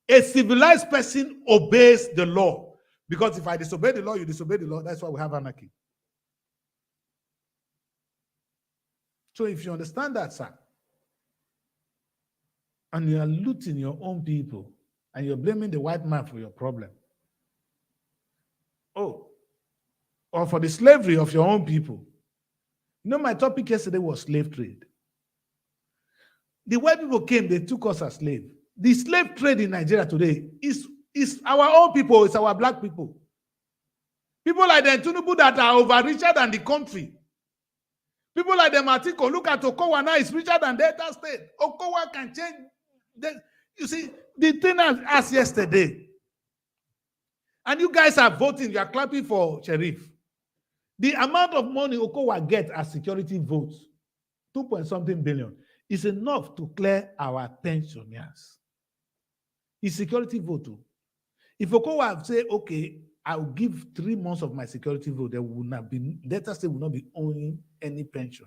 A civilized person obeys the law. Because if I disobey the law, you disobey the law. That's why we have anarchy. So if you understand that, sir, and you are looting your own people, and you're blaming the white man for your problem, or for the slavery of your own people. You know, my topic yesterday was slave trade. The white people came, they took us as slaves. The slave trade in Nigeria today is our own people, it's our black people. People like the Tinubu that are over richer than the country. People like the Matiko, look at Okowa now, is richer than Delta State. Okowa can change. You see, the thing as yesterday, and you guys are voting, you are clapping for Sheriff. The amount of money Okowa gets as security votes, 2.something billion, is enough to clear our pensioners. It's security vote too. If Okowa say, okay, I will give 3 months of my security vote. There will not be, Delta State will not be owing any pension.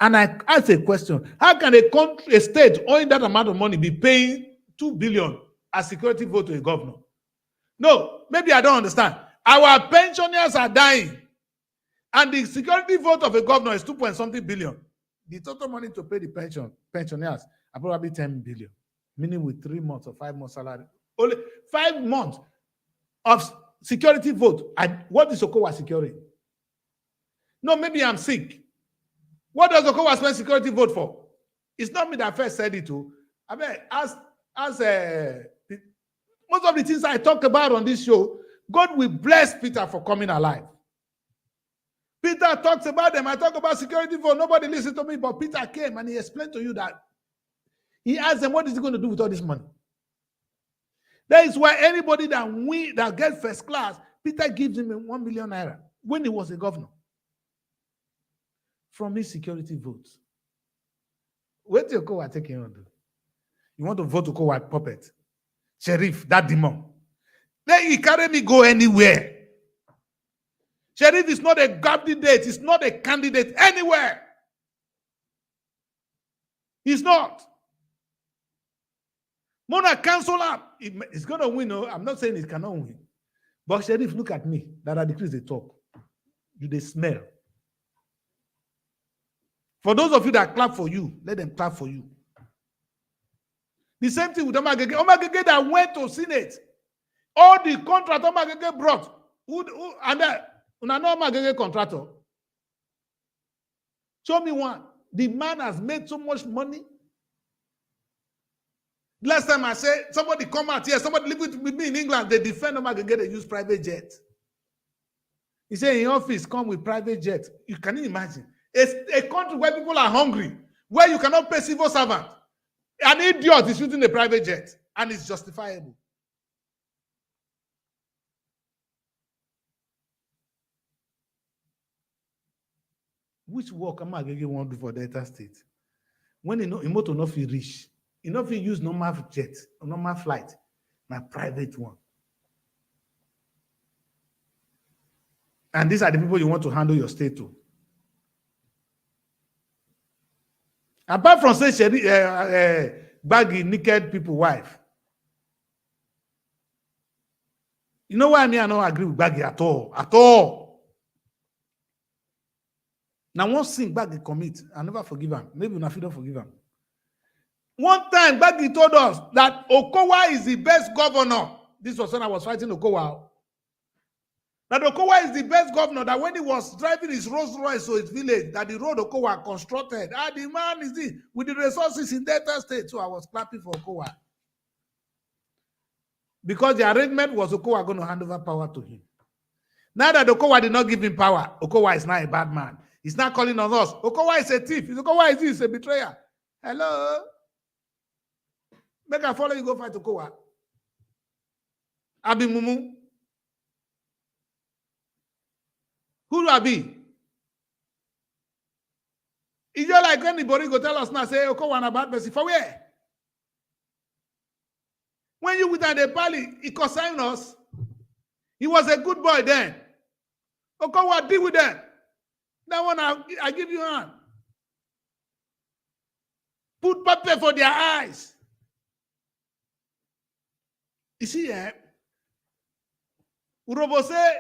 And I ask a question: how can a state owing that amount of money be paying 2 billion as security vote to a governor? No, maybe I don't understand. Our pensioners are dying, and the security vote of a governor is 2.something billion. The total money to pay the pensioners are probably 10 billion, meaning with 3 months or 5 months salary. Only 5 months of security vote. And what is Okowa securing? No, maybe I'm sick. What does Okowa spend security vote for? It's not me that first said it to. I mean, most of the things I talk about on this show, God will bless Peter for coming alive. Peter talks about them. I talk about security vote. Nobody listens to me, but Peter came and he explained to you that he asked them, what is he going to do with all this money? That is why anybody that gets first class, Peter gives him 1 million naira when he was a governor from his security votes. Where do you go? Taking on? You want to vote to go at puppet, sheriff, that demon? Then he carry me go anywhere. Sheriff is not a candidate. He's not a candidate anywhere. He's not. Mona cancel up. It's going to win. No, I'm not saying it cannot win. But Sheriff, look at me. That are decrease they talk. Do they smell? For those of you that clap for you, let them clap for you. The same thing with Omagege. Omagege that went to Senate. All the contract Omagege brought. And no Omagege contractor. Show me one. The man has made so much money. Last time I said, somebody come out here, somebody live with me in England, they defend Omagege, they use private jet. He said in office, come with private jet. You can imagine. It's a country where people are hungry, where you cannot pay civil servant. An idiot is using a private jet, and it's justifiable. Which work Omagege want to do for Delta State? When motor not feel rich, enough you use normal jet, normal flight, my private one. And these are the people you want to handle your state to. Apart from say baggy, naked people wife. You know why I don't agree with Baggy at all? At all. Now, one thing Baggy commit, I never forgive him. Maybe I don't forgive him. One time, Baggy told us that Okowa is the best governor. This was when I was fighting Okowa. That Okowa is the best governor, that when he was driving his Rolls Royce to his village, that the road Okowa constructed, the man is this, with the resources in Delta State. So I was clapping for Okowa. Because the arrangement was Okowa going to hand over power to him. Now that Okowa did not give him power, Okowa is not a bad man. He's not calling on us. Okowa is a thief. Okowa is this, a betrayer. Hello? Make I follow you, go fight Okowa. Abi Mumu. Who do I be? It's just like anybody go tell us now, say, Okowa a bad person. For where? When you with the pally, he consigned us. He was a good boy then. Okowa, deal with them. That one, I give you a hand. Put paper for their eyes. You see, Urobo say,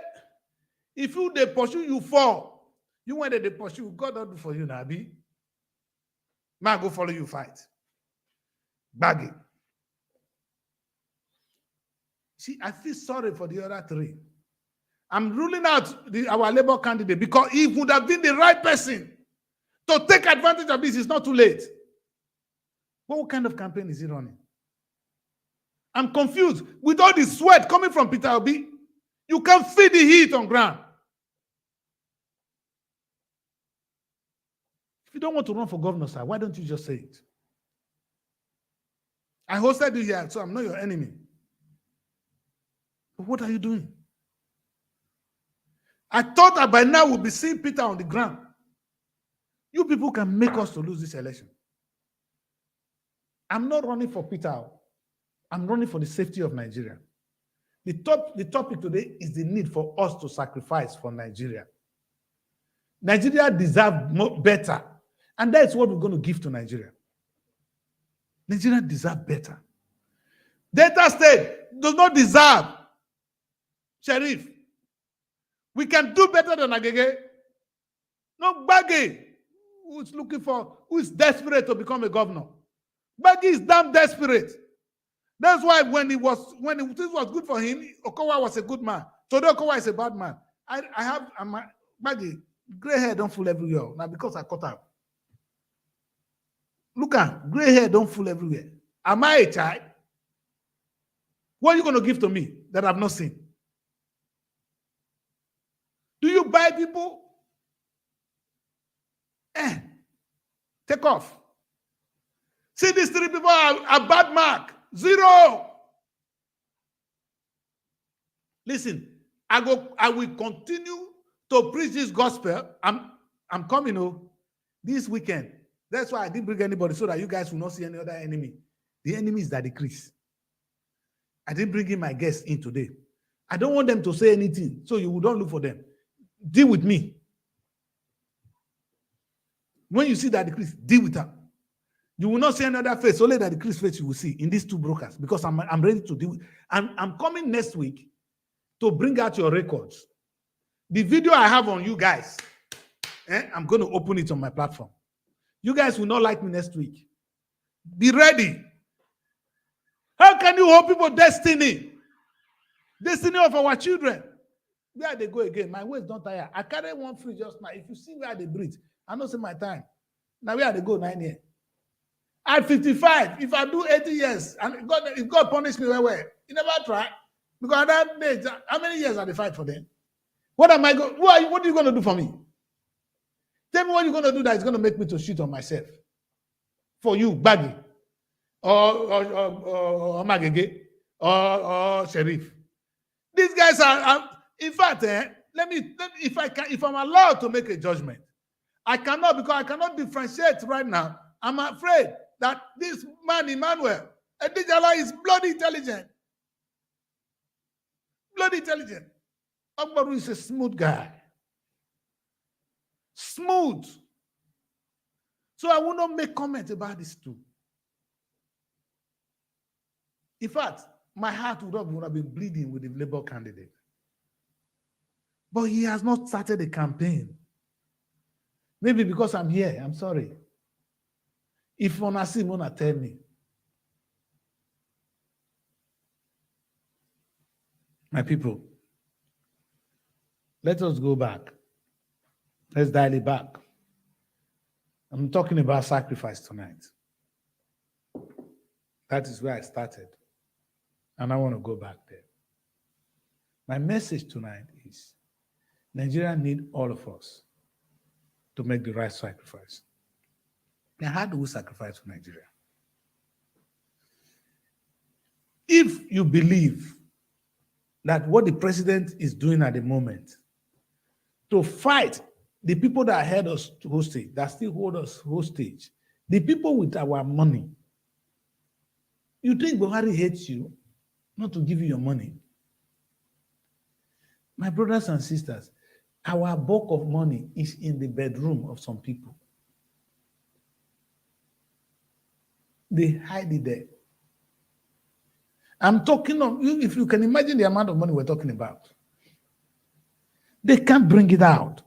if you they pursue, you fall. You want they pursue, God don't do for you, Nabi. Man, go follow you fight. Baggy. See, I feel sorry for the other three. I'm ruling out our Labour candidate because he would have been the right person to take advantage of this. It's not too late. But what kind of campaign is he running? I'm confused. With all the sweat coming from Peter Obi, you can feel the heat on ground. If you don't want to run for governor, sir, why don't you just say it? I hosted you here, so I'm not your enemy. But what are you doing? I thought that by now we'll be seeing Peter on the ground. You people can make us to lose this election. I'm not running for Peter. I'm running for the safety of Nigeria. The topic today is the need for us to sacrifice for Nigeria. Nigeria deserves better. And that's what we're going to give to Nigeria. Nigeria deserves better. Delta State does not deserve Sheriff. We can do better than Agege. No Gbagi, who is desperate to become a governor. Gbagi is damn desperate. That's why when this was good for him, Okowa was a good man. Today Okowa is a bad man. I have Gbagi, gray hair don't fool everywhere. Now because I cut out. Look at gray hair don't fool everywhere. Am I a child? What are you going to give to me that I've not seen? Do you buy people? Take off. See, these three people are bad mark. 0. Listen, I will continue to preach this gospel. I'm coming this weekend. That's why I didn't bring anybody so that you guys will not see any other enemy. The enemy is Daddy Chris. I didn't bring in my guests in today. I don't want them to say anything, so you don't look for them. Deal with me. When you see Daddy Chris, deal with her. You will not see another face, only Daddy Chris face you will see in these two brokers, because I'm ready to deal with. I'm coming next week to bring out your records. The video I have on you guys, I'm going to open it on my platform. You guys will not like me next week. Be ready. How can you hold people destiny? Destiny of our children. Where they go again? My waist don't tire. I carry one free just now. If you see where they breathe, I know say my time. Now where they go 9 years. At 55, if I do 80 years, and if God punish me well, you never try. Because at that age, how many years are they fight for them? What am I going? What are you going to do for me? Tell me what you're going to do that is going to make me to shoot on myself. For you, Gbagi, or Magege, or Sheriff. These guys are in fact, if I'm allowed to make a judgment, I cannot, because I cannot differentiate right now. I'm afraid that this man, Emmanuel Adijala, is bloody intelligent. Bloody intelligent. Ogbaru is a smooth guy. Smooth. So I will not make comment about this too. In fact, my heart would have been bleeding with the Labour candidate. But he has not started a campaign. Maybe because I'm here. I'm sorry. If Mona see Mona tell me. My people, let us go back. Let's dial it back. I'm talking about sacrifice tonight. That is where I started. And I want to go back there. My message tonight is Nigeria needs all of us to make the right sacrifice. Now, how do we sacrifice for Nigeria? If you believe that what the president is doing at the moment to fight the people that held us hostage, that still hold us hostage, the people with our money, you think Buhari hates you not to give you your money? My brothers and sisters, our bulk of money is in the bedroom of some people. They hide it there. I'm talking of, if you can imagine the amount of money we're talking about. They can't bring it out.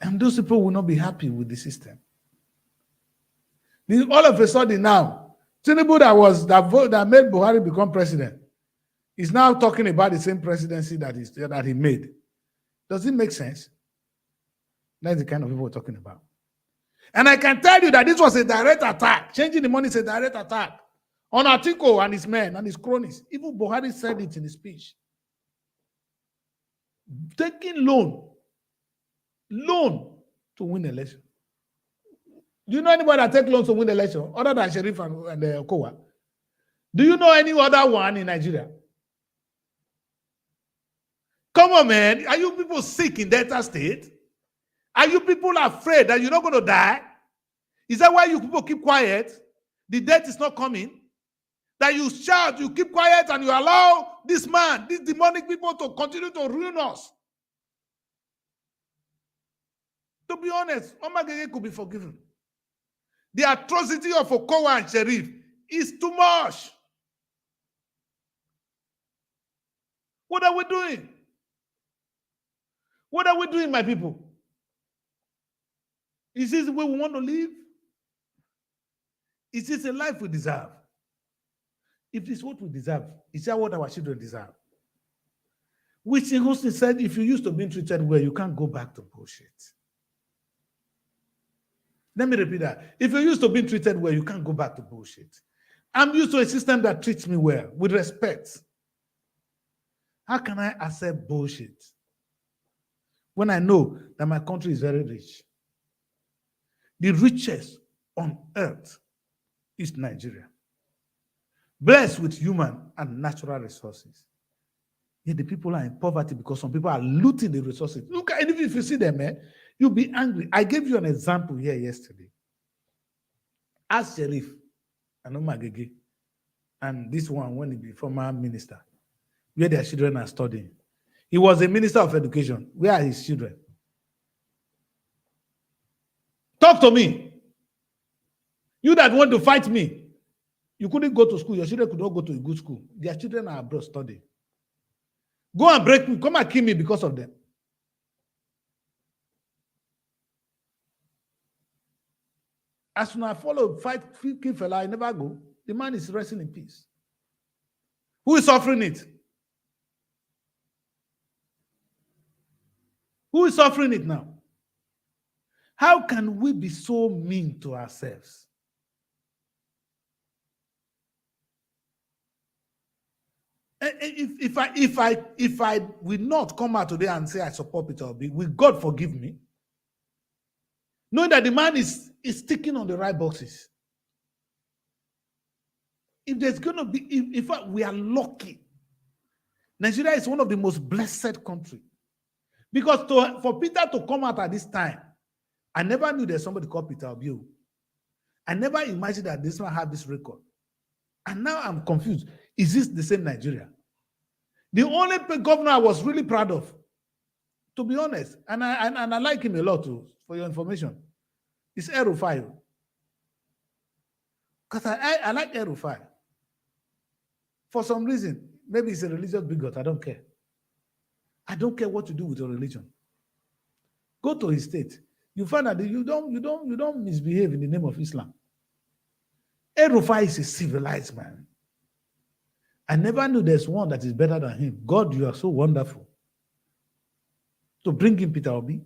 And those people will not be happy with the system. All of a sudden now, Tinubu that made Buhari become president is now talking about the same presidency that he made. Does it make sense? That's the kind of people we're talking about. And I can tell you that this was a direct attack. Changing the money is a direct attack on Atiku and his men and his cronies. Even Buhari said it in his speech. Taking loan to win the election. Do you know anybody that take loans to win the election other than Sheriff and Okowa? Do you know any other one in Nigeria? Come on, man. Are you people sick in Delta State? Are you people afraid that you're not going to die? Is that why you people keep quiet? the death is not coming, that you shout, you keep quiet, and you allow this man, these demonic people to continue to ruin us. To be honest, Omagege could be forgiven. The atrocity of Okowa and Sheriff is too much. What are we doing? What are we doing, my people? Is this the way we want to live? Is this a life we deserve? If this is what we deserve, is that what our children deserve? Whitney Houston said, if you used to be treated well, you can't go back to bullshit. Let me repeat that. If you're used to being treated well, you can't go back to bullshit. I'm used to a system that treats me well, with respect. How can I accept bullshit when I know that my country is very rich? The richest on earth is Nigeria, blessed with human and natural resources. Yet the people are in poverty because some people are looting the resources. Look, and if you see them, you'll be angry. I gave you an example here yesterday. Ask Sheriff and Omagege, and this one, when he be former minister, where their children are studying. He was a minister of education. Where are his children? Talk to me. You that want to fight me, you couldn't go to school. Your children could not go to a good school. Their children are abroad studying. Go and break me. Come and kill me because of them. As soon as I follow, fight, kill fella, I never go. The man is resting in peace. Who is suffering it? Who is suffering it now? How can we be so mean to ourselves? If I will not come out today and say I support Peter Obi, will God forgive me? Knowing that the man is sticking on the right boxes. If there's going to be, in fact, we are lucky. Nigeria is one of the most blessed countries. Because for Peter to come out at this time, I never knew there's somebody called Peter Obi. I never imagined that this man had this record. And now I'm confused. Is this the same Nigeria? The only governor I was really proud of, to be honest, and I like him a lot too, for your information, is El-Rufai. Because I like El-Rufai. For some reason, maybe it's a religious bigot, I don't care. I don't care what you do with your religion. Go to his state. You find out that you don't misbehave in the name of Islam. El-Rufai is a civilized man. I never knew there's one that is better than him. God, you are so wonderful. To bring in Peter Obi.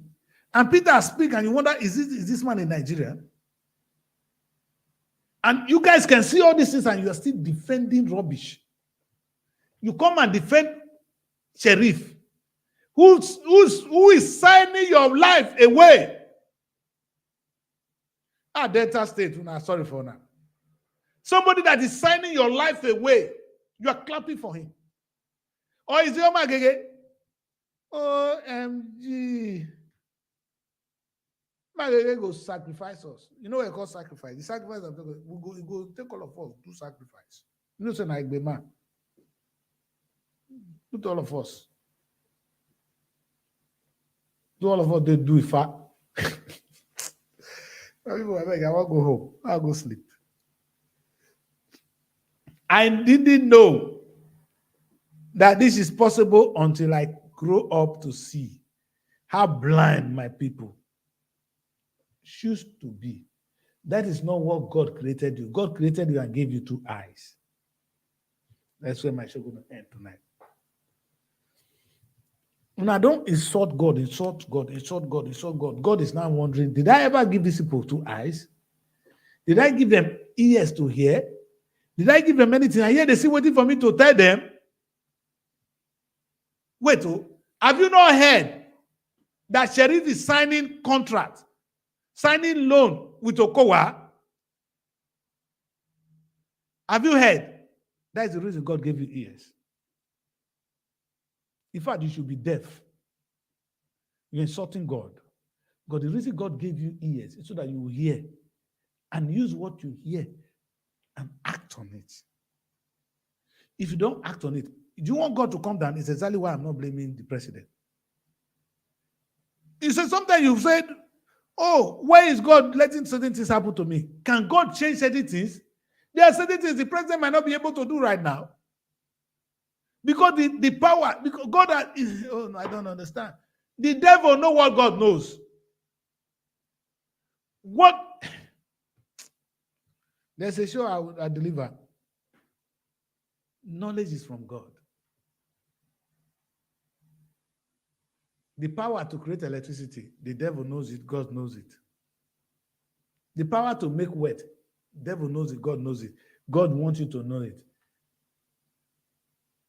And Peter speaks and you wonder, is this man in Nigeria? And you guys can see all these things and you are still defending rubbish. You come and defend Sheriff, who is signing your life away. Delta State, sorry for now. Somebody that is signing your life away, you are clapping for him. Or is it Omagege? OMG. Omagege go sacrifice us. You know what I call sacrifice? The sacrifice of we go take all of us, do sacrifice. You know, say na Igbe man. Do all of us. Do all of us, they do it fast. I want to go home. I'll go sleep. I didn't know that this is possible until I grow up to see how blind my people choose to be. That is not what God created you. God created you and gave you two eyes. That's where my show is going to end tonight. When I don't insult God, insult God, insult God, insult God, God is now wondering, did I ever give these people two eyes? Did I give them ears to hear? Did I give them anything? And here they still waiting for me to tell them. Wait, have you not heard that Sheriff is signing contract, signing loan with Okowa? Have you heard? That is the reason God gave you ears. In fact, you should be deaf. You're insulting God. God, the reason God gave you ears is so that you will hear and use what you hear and act on it. If you don't act on it, do you want God to come down? It's exactly why I'm not blaming the president. You said sometimes you've said, oh, why is God letting certain things happen to me? Can God change certain things? There are certain things the president might not be able to do right now. Because the power, because God, oh, no, I don't understand. The devil knows what God knows. What? There's a show I deliver. Knowledge is from God. The power to create electricity, the devil knows it, God knows it. The power to make wealth, devil knows it, God knows it. God wants you to know it.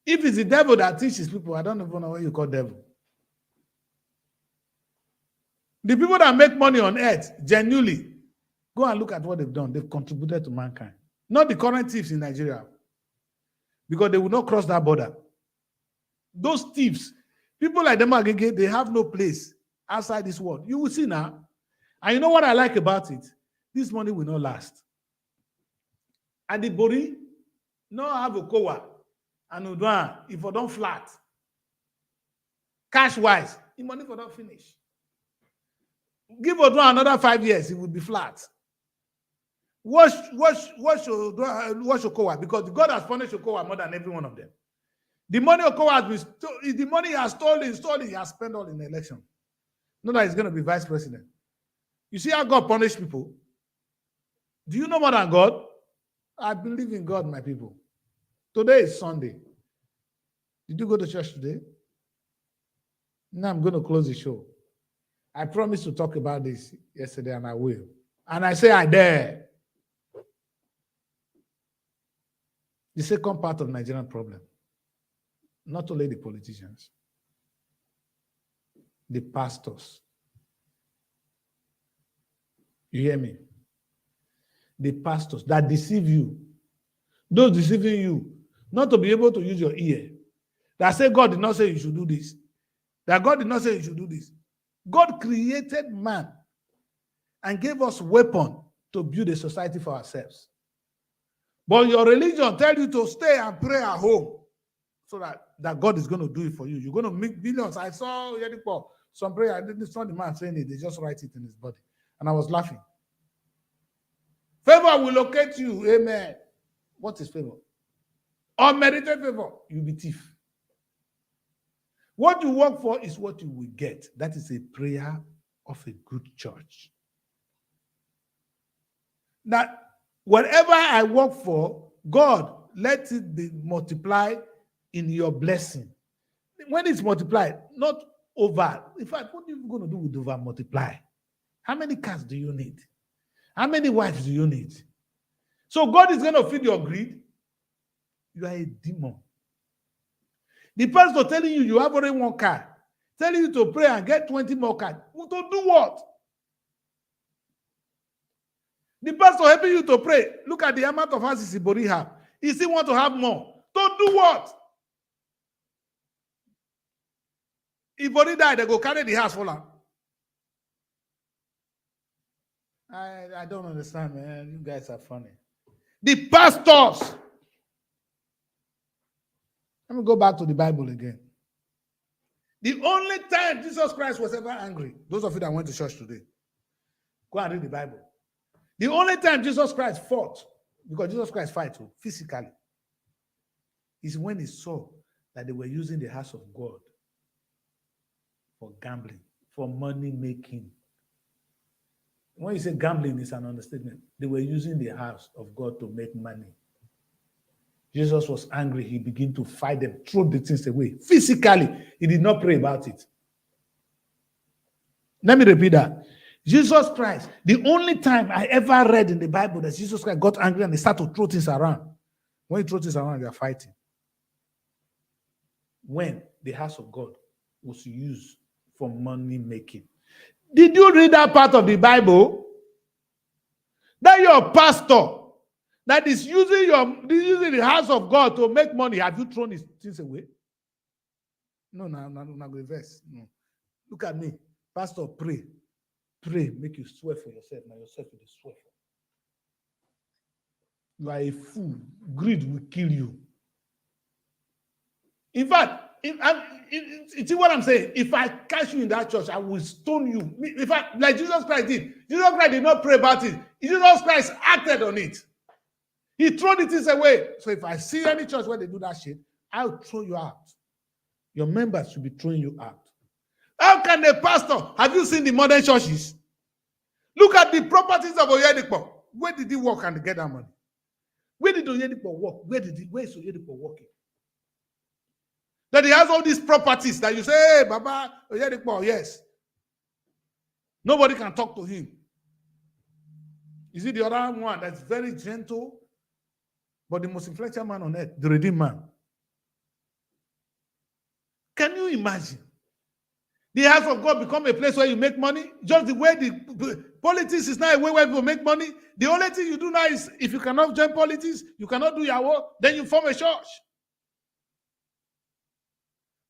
If it's the devil that teaches people, I don't even know what you call devil. The people that make money on earth, genuinely, go and look at what they've done. They've contributed to mankind. Not the current thieves in Nigeria. Because they will not cross that border. Those thieves, people like them, they have no place outside this world. You will see now. And you know what I like about it? This money will not last. And the body, no have a kowa. And Udwan, if I don't flat, cash-wise, the money for don't finish. Give Udwan another 5 years, it will be flat. Watch Okowa, because God has punished Okowa more than every one of them. The money Okowa has been the money he has stolen, he has spent all in the election. Not that he's going to be vice president. You see how God punished people? Do you know more than God? I believe in God, my people. Today is Sunday. Did you go to church today? Now I'm going to close the show. I promised to talk about this yesterday, and I will. And I say I dare. The second part of Nigerian problem, not only the politicians, the pastors. You hear me? The pastors that deceive you, those deceiving you, not to be able to use your ear, that say God did not say you should do this, that God did not say you should do this. God created man and gave us weapon to build a society for ourselves. But your religion tells you to stay and pray at home so that God is going to do it for you. You're going to make billions. I saw some prayer. I didn't saw the man saying it. They just write it in his body. And I was laughing. Favor will locate you. Amen. What is favor? Unmerited favor. You'll be thief. What you work for is what you will get. That is a prayer of a good church. Now, whatever I work for, God, let it be multiplied in your blessing. When it's multiplied, not over. In fact, what are you going to do with over multiply? How many cars do you need? How many wives do you need? So God is going to feed your greed. You are a demon. The pastor telling you have only one car, telling you to pray and get 20 more cars. To do what? The pastor helping you to pray. Look at the amount of houses Ibori have. He still want to have more. To do what? If Ibori died, they go carry the house for long. I don't understand, man. You guys are funny. The pastors. Let me go back to the Bible again. The only time Jesus Christ was ever angry, those of you that went to church today, go and read the Bible. The only time Jesus Christ fought, because Jesus Christ fight physically, is when he saw that they were using the house of God for gambling, for money making. When you say gambling, it's an understatement. They were using the house of God to make money. Jesus was angry. He began to fight them, throw the things away. Physically, he did not pray about it. Let me repeat that. Jesus Christ, the only time I ever read in the Bible that Jesus Christ got angry and he started to throw things around. When he throws things around, they are fighting. When the house of God was used for money making. Did you read that part of the Bible? That your pastor that is using the house of God to make money, have you thrown his things away? No, reverse. No. Look at me. Pastor, pray. Pray, make you swear for yourself. Now yourself will swear for. You are a fool. Greed will kill you. In fact, see what I'm saying? If I catch you in that church, I will stone you. In fact, like Jesus Christ did. Jesus Christ did not pray about it. Jesus Christ acted on it. He threw the things away. So if I see any church where they do that shit, I'll throw you out. Your members should be throwing you out. How can a pastor, have you seen the modern churches? Look at the properties of Oyedepo. Where did he work and get that money? Where did Oyedepo work? Where is Oyedepo working? That he has all these properties that you say, hey, Baba, Oyedepo, yes. Nobody can talk to him. Is it the other one that's very gentle, but the most influential man on earth, the redeemed man? Can you imagine? The house of God become a place where you make money? Just the way the politics is now a way where people make money. The only thing you do now is, if you cannot join politics, you cannot do your work, then you form a church.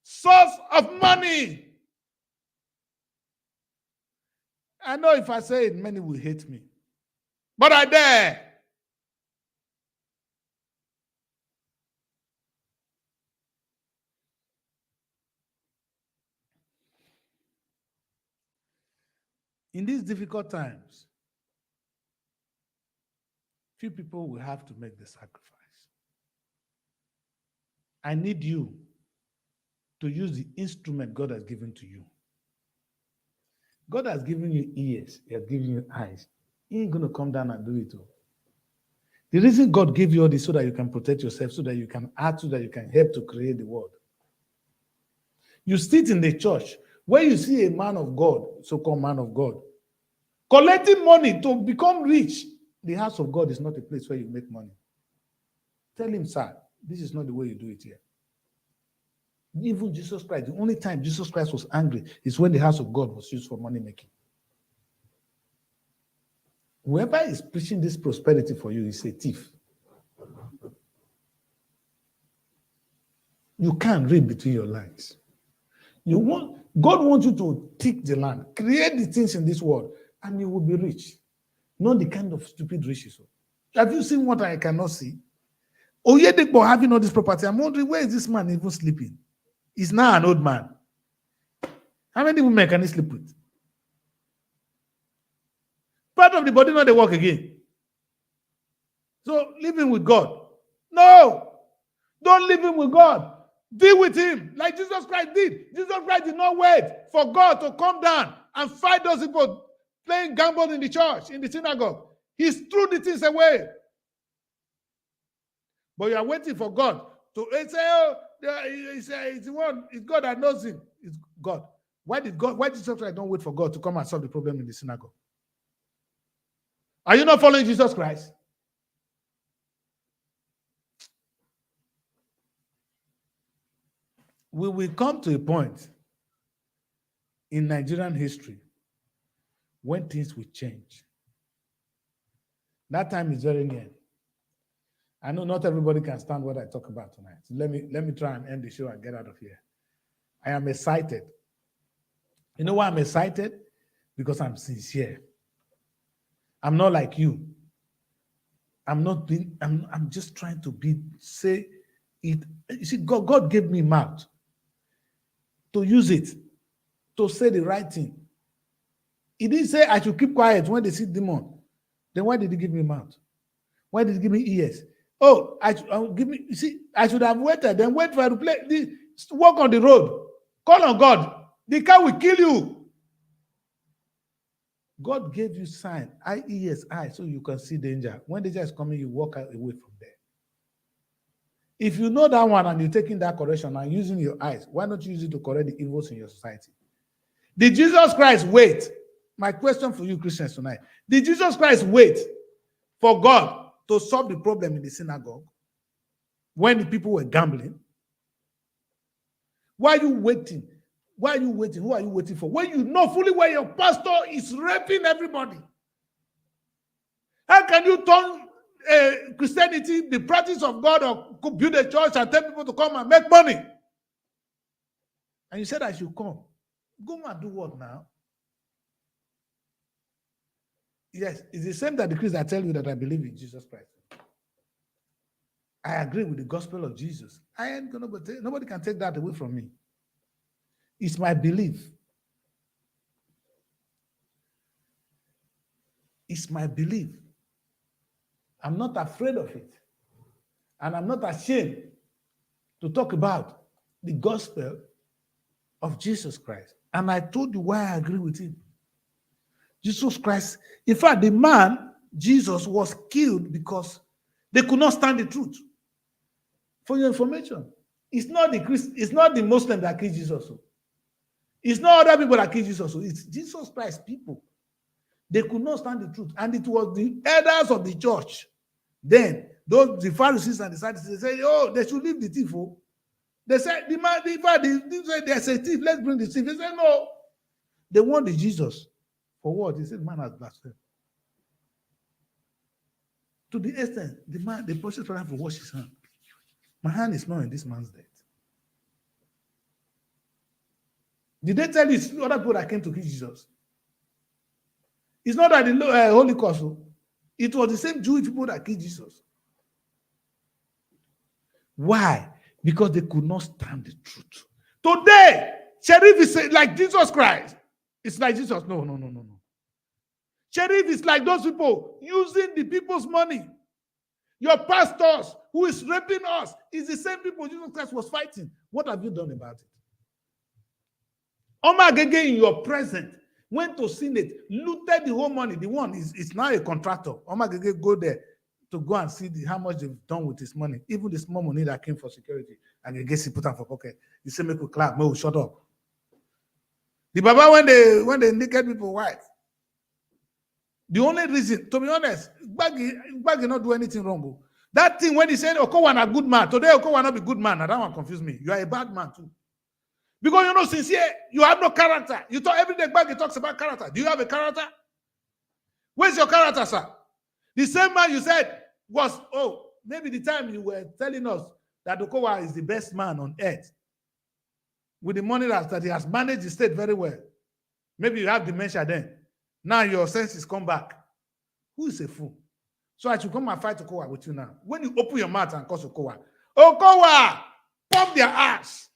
Source of money. I know if I say it, many will hate me. But I dare. In these difficult times, few people will have to make the sacrifice. I need you to use the instrument God has given to you. God has given you ears. He has given you eyes. He ain't going to come down and do it all. The reason God gave you all this so that you can protect yourself, so that you can act, so that you can help to create the world. You sit in the church where you see a man of God, so-called man of God, collecting money to become rich. The house of God is not a place where you make money. Tell him, sir, this is not the way you do it here. Even Jesus Christ, the only time Jesus Christ was angry is when the house of God was used for money making. Whoever is preaching this prosperity for you is a thief. You can't read between your lines. God wants you to take the land, create the things in this world, and you will be rich. Not the kind of stupid riches. Have you seen what I cannot see? Oyedepo having all this property. I'm wondering, where is this man even sleeping? He's now an old man. How many women can he sleep with? Part of the body, not they work again. So living with God. No, don't live in with God. Deal with him like Jesus Christ did. Jesus Christ did not wait for God to come down and fight those people playing gamble in the church, in the synagogue. He threw the things away. But you are waiting for God to say, oh, it's God that knows him. It's God. Why did Jesus Christ don't wait for God to come and solve the problem in the synagogue? Are you not following Jesus Christ? We will come to a point in Nigerian history when things will change. That time is very near. I know not everybody can stand what I talk about tonight. So let me try and end the show and get out of here. I am excited. You know why I'm excited? Because I'm sincere. I'm not like you. I'm just trying to say it. You see, God gave me mouth to use it, to say the right thing. He didn't say I should keep quiet when they see demon. Then why did he give me mouth? Why did he give me ears? Oh, I should have waited. Then wait for airplane. Walk on the road. Call on God. The car will kill you. God gave you sign, ears, eyes, so you can see danger. When danger is coming, you walk away from there. If you know that one and you're taking that correction and using your eyes, why not use it to correct the evils in your society? Did Jesus Christ wait? My question for you Christians tonight. Did Jesus Christ wait for God to solve the problem in the synagogue when the people were gambling? Why are you waiting? Why are you waiting? Who are you waiting for? When you know fully well your pastor is raping everybody. How can you turn Christianity, the practice of God, or build a church and tell people to come and make money? And you said I should come. Go and do what now? Yes, it's the same that the Christians tell you that I believe in Jesus Christ. I agree with the gospel of Jesus. I ain't gonna, but nobody can take that away from me. It's my belief. It's my belief. I'm not afraid of it. And I'm not ashamed to talk about the gospel of Jesus Christ. And I told you why I agree with him. Jesus Christ, in fact, the man, Jesus, was killed because they could not stand the truth. For your information, it's not the Muslim that killed Jesus. It's not other people that killed Jesus. It's Jesus Christ people. They could not stand the truth. And it was the elders of the church. Then, the Pharisees and the Sadducees, they said, oh, they should leave the thief. Oh. They said, they said, there's a thief, let's bring the thief. They said, no. They wanted Jesus. For what? They said, man has blasphemed. To the extent, the prophet told him to wash his hand. My hand is not in this man's death. Did they tell you it's other people that came to kill Jesus? It's not that the Holy Cross. It was the same Jewish people that killed Jesus. Why? Because they could not stand the truth. Today, Sheriff is like Jesus Christ. It's like Jesus. No. Sheriff is like those people using the people's money. Your pastors who is raping us is the same people Jesus Christ was fighting. What have you done about it? Omar Agege in your presence went to Senate, looted the whole money. The one is now a contractor. Omar Agege go there to go and see how much they've done with his money. Even the small money that came for security. And Agege put them for pocket. He said, make a clap. No, shut up. The Baba, when they naked people white, the only reason, to be honest, Gbagi not do anything wrong. That thing when he said Okowa a good man, today Okowa not be good man. Now that one confused me. You are a bad man too. Because you're not sincere, you have no character. You talk every day Gbagi talks about character. Do you have a character? Where's your character, sir? The same man you said was, maybe the time you were telling us that Okowa is the best man on earth. With the money that he has managed the state very well. Maybe you have dementia then. Now your senses come back. Who is a fool? So I should come and fight Okowa with you now. When you open your mouth and curse Okowa, pump their ass.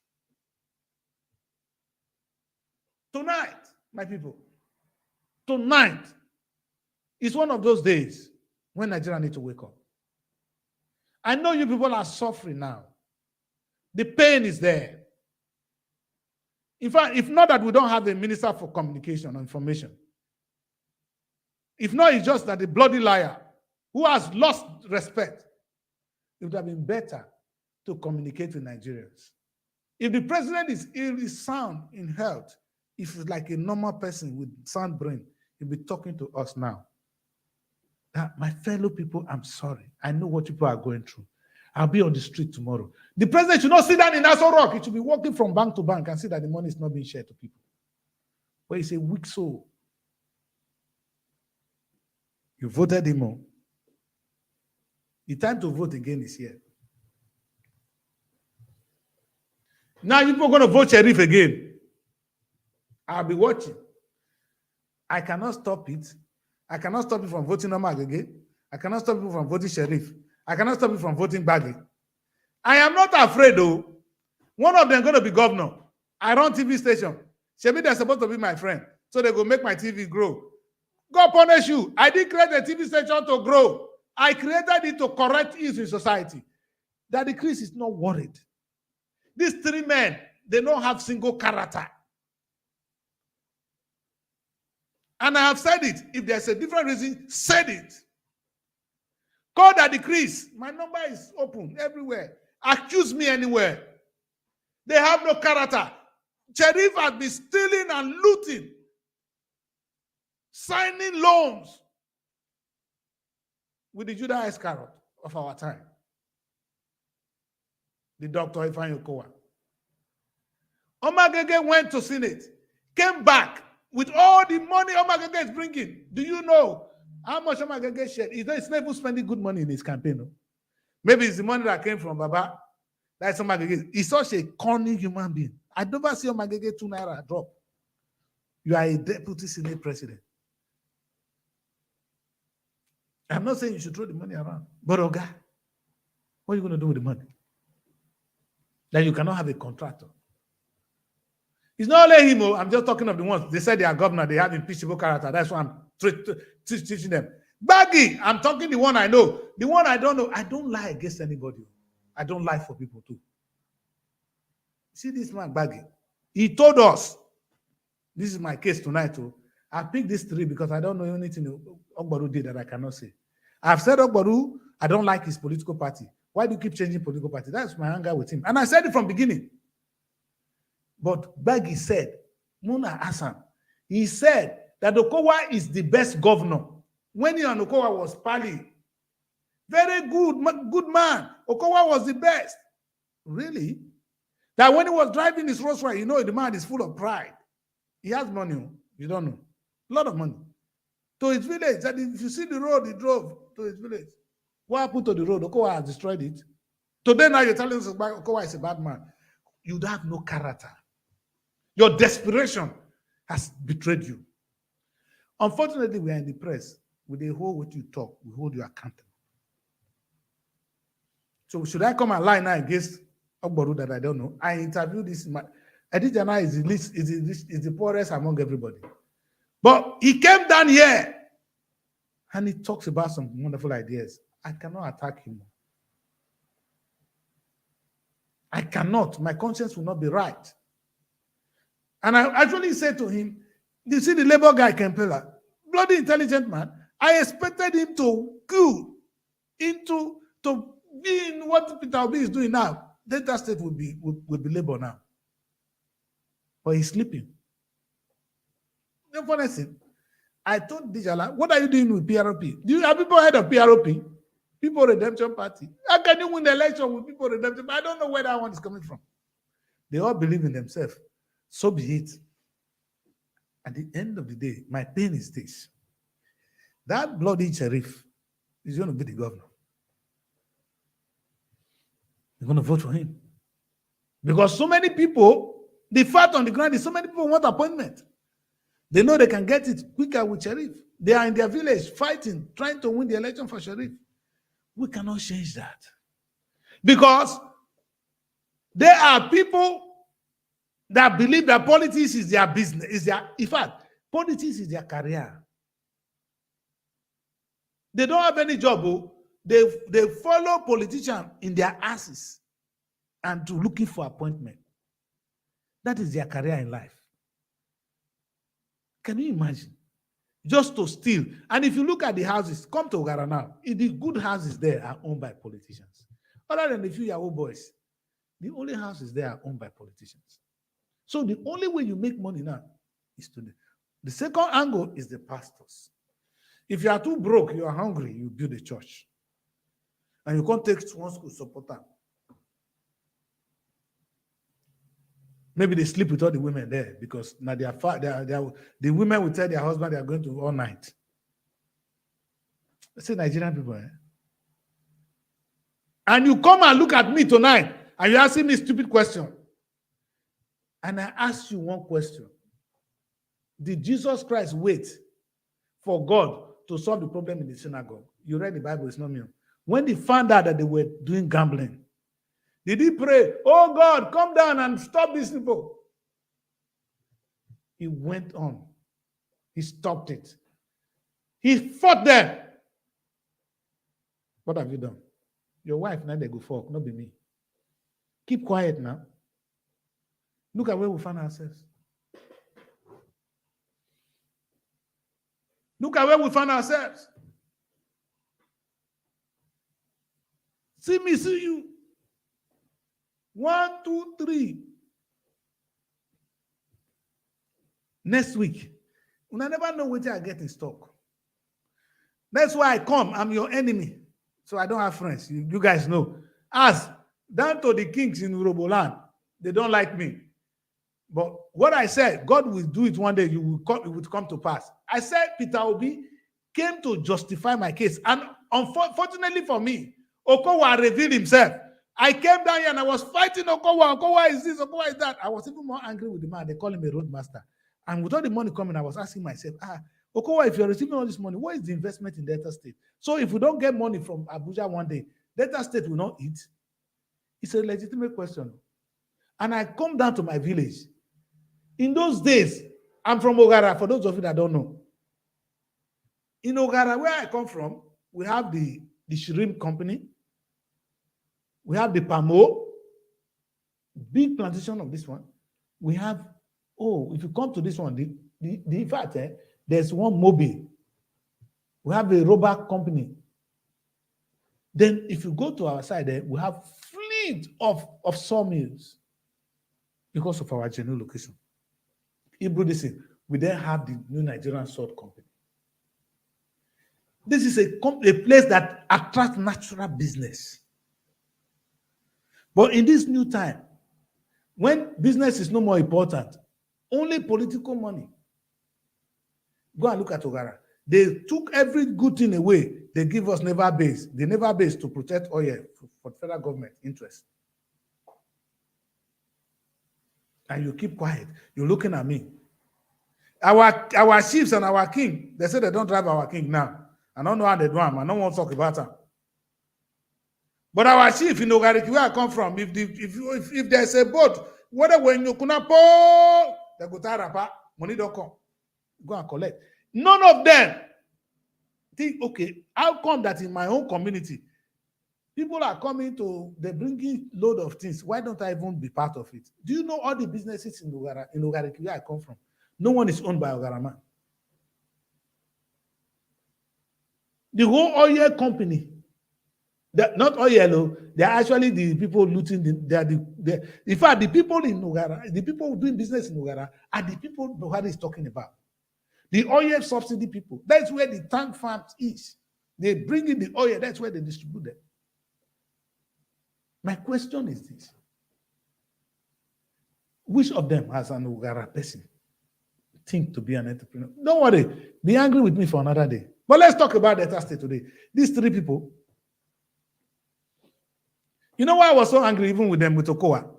Tonight, my people, tonight is one of those days when Nigeria need to wake up. I know you people are suffering now. The pain is there. In fact, if not that we don't have a minister for communication or information, if not, it's just that the bloody liar who has lost respect, it would have been better to communicate with Nigerians. If the president is sound in health, if he's like a normal person with sound brain, he'll be talking to us now. My fellow people, I'm sorry. I know what people are going through. I'll be on the street tomorrow. The president should not sit down in Aso Rock. He should be walking from bank to bank and see that the money is not being shared to people. But he's a weak soul. You voted him on. The time to vote again is here. Now you're going to vote Sheriff again. I'll be watching. I cannot stop it. I cannot stop you from voting Omar Agege. I cannot stop you from voting Sheriff. I cannot stop you from voting Gbagi. I am not afraid though. One of them going to be governor. I run TV station. Shebi, they're supposed to be my friend. So they go make my TV grow. God punish you. I didn't create a TV station to grow. I created it to correct issues in society. That the Chris is not worried. These three men, they don't have single character. And I have said it. If there's a different reason, said it. Call that decrease. My number is open everywhere. Accuse me anywhere. They have no character. Sheriff has been stealing and looting. Signing loans with the Judah Iscariot of our time. The Dr. Ifeanyi Okowa. Omar Agege went to Senate, came back with all the money Omar Agege is bringing. Do you know how much Omar Agege shared? He's not even spending good money in his campaign. No? Maybe it's the money that came from Baba. That's Omar Agege. He's such a cunning human being. I never see Omar Agege 2 naira drop. You are a deputy Senate president. I'm not saying you should throw the money around, but Oga, What are you going to do with the money? That you cannot have a contractor. It's not only him. I'm just talking of the ones. They said they are governor. They have impeachable character. That's why I'm teaching them. Baggy, I'm talking the one I know. The one I don't know. I don't lie against anybody. I don't lie for people too. See this man, Baggy. He told us, this is my case tonight too. I picked these three because I don't know anything Ogbaru did that I cannot say. I've said Ogbaru, I don't like his political party. Why do you keep changing political party? That's my anger with him. And I said it from beginning. But Baggy said, Muna Hassan, he said that Okowa is the best governor. When he and Okowa was pally, very good man. Okowa was the best. Really? That when he was driving his Rolls Royce, you know the man is full of pride. He has money. You don't know. A lot of money. To his village. That if you see the road he drove to his village. What happened to the road? Okowa has destroyed it. Today now you're telling us Okowa is a bad man. You'd have no character. Your desperation has betrayed you. Unfortunately, we are in the press. With the whole what you talk, we hold you accountable. So should I come and lie now against Ogbaru that I don't know? I interviewed this man. Adijana is the poorest among everybody. But he came down here and he talks about some wonderful ideas. I cannot attack him. I cannot. My conscience will not be right. And I actually said to him, you see the labor guy, Kempela, bloody intelligent man, I expected him to go into being what Peter Obi is doing now. Delta State will be labor now. But he's sleeping. The funny thing, I told Dijala, what are you doing with PRP? Have people heard of PRP? People Redemption Party. How can you win the election with People Redemption? I don't know where that one is coming from. They all believe in themselves. So be it. At the end of the day, my pain is this. That bloody sheriff is going to be the governor. You're going to vote for him. Because so many people, the fact on the ground is so many people want appointment. They know they can get it quicker with sheriff. They are in their village fighting, trying to win the election for sheriff. We cannot change that. Because there are people that believe that politics is their business, in fact, politics is their career. They don't have any job. They follow politicians in their asses and to looking for appointment. That is their career in life. Can you imagine? Just to steal. And if you look at the houses, come to Ogara now, the good houses there are owned by politicians. Other than the few Yahoo boys, the only houses there are owned by politicians. So the only way you make money now is to the second angle is the pastors. If you are too broke, you are hungry, you build a church. And you can't take one school support them. Maybe they sleep with all the women there because now the women will tell their husband they are going to all night. Let's say Nigerian people. And you come and look at me tonight and you're asking me a stupid question. And I ask you one question. Did Jesus Christ wait for God to solve the problem in the synagogue? You read the Bible, it's not me. When they found out that they were doing gambling, did he pray, oh God, come down and stop these people? He went on. He stopped it. He fought them. What have you done? Your wife, now they go fuck, not be me. Keep quiet now. Look at where we find ourselves. Look at where we find ourselves. See me, see you. 1, 2, 3. Next week. I never know what I get in stock. That's why I come. I'm your enemy. So I don't have friends. You guys know. As down to the kings in Uroboland, they don't like me. But what I said, God will do it one day. It will come to pass. I said Peter Obi came to justify my case. And unfortunately for me, Okowa revealed himself. I came down here and I was fighting Okowa. Okowa is this, Okowa is that. I was even more angry with the man. They call him a roadmaster. And with all the money coming, I was asking myself, Okowa, if you're receiving all this money, what is the investment in Delta State? So if we don't get money from Abuja one day, Delta State will not eat? It's a legitimate question. And I come down to my village. In those days, I'm from Ogara, for those of you that don't know. In Ogara, where I come from, we have the shrimp company. We have the Pamo, big plantation of this one. We have, if you come to this one, in fact, there's one Mobile. We have a rubber company. Then if you go to our side, we have fleet of sawmills because of our general location. Ibrodisi, we then have the New Nigerian Salt Company. This is a place that attracts natural business. But in this new time, when business is no more important, only political money. Go and look at Ogara. They took every good thing away. They give us naval base. The naval base to protect oil for federal government interest. And you keep quiet. You're looking at me. Our chiefs and our king, they say they don't drive our king now. I don't know how they do them. I don't want to talk about them. But our chief in Ogariki, where I come from, if there's a boat, whether when you kunapo, they go tarapa, money don't come. Go and collect. None of them think, okay, how come that in my own community, people are coming they're bringing load of things. Why don't I even be part of it? Do you know all the businesses in Ogariki, where I come from? No one is owned by Ogarama. The whole oil company, not oil, they're actually the people looting. In fact, the people in Ogara, the people doing business in Ogara are the people Buhari is talking about. The oil subsidy people, that's where the tank farms is. They bring in the oil, that's where they distribute them. My question is this. Which of them has an Ogara person think to be an entrepreneur? Don't worry, be angry with me for another day. But let's talk about Delta State today. These three people. You know why I was so angry even with them, with Okowa?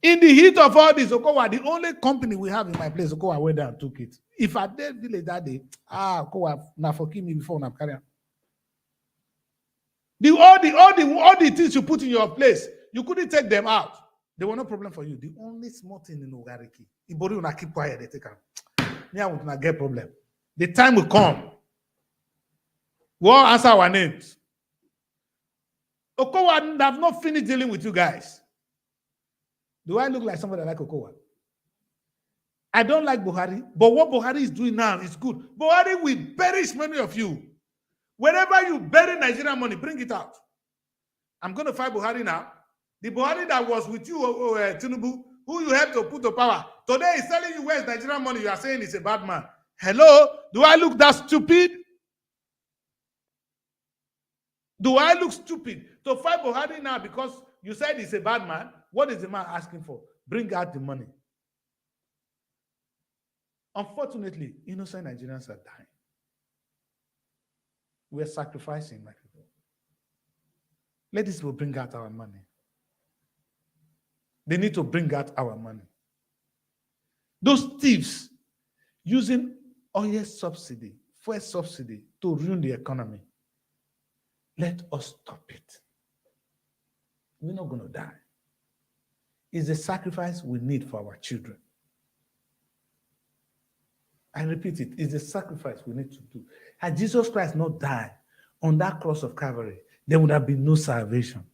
In the heat of all this, Okowa, the only company we have in my place, Okowa went there and took it. If I did village that day, Okowa, now forgive me before I carry on. All the things you put in your place, you couldn't take them out. They were no problem for you. The only small thing in Ogariki, Ibori will keep quiet, they take them. Me, I will not get problem. The time will come. We'll all answer our names. Okowa have not finished dealing with you guys. Do I look like somebody like Okowa? I don't like Buhari, but what Buhari is doing now is good. Buhari will perish many of you. Wherever you bury Nigerian money, bring it out. I'm going to fight Buhari now. The Buhari that was with you, Tinubu, who you helped to put to power, today is telling you where's Nigerian money. You are saying he's a bad man. Hello? Do I look that stupid? Do I look stupid to fight Buhari now because you said he's a bad man? What is the man asking for? Bring out the money. Unfortunately, innocent Nigerians are dying. We're sacrificing, my people. Let these people bring out our money. They need to bring out our money. Those thieves using oil subsidy, fuel subsidy to ruin the economy. Let us stop it. We're not going to die. It's a sacrifice we need for our children. I repeat it, it's a sacrifice we need to do. Had Jesus Christ not died on that cross of Calvary, there would have been no salvation.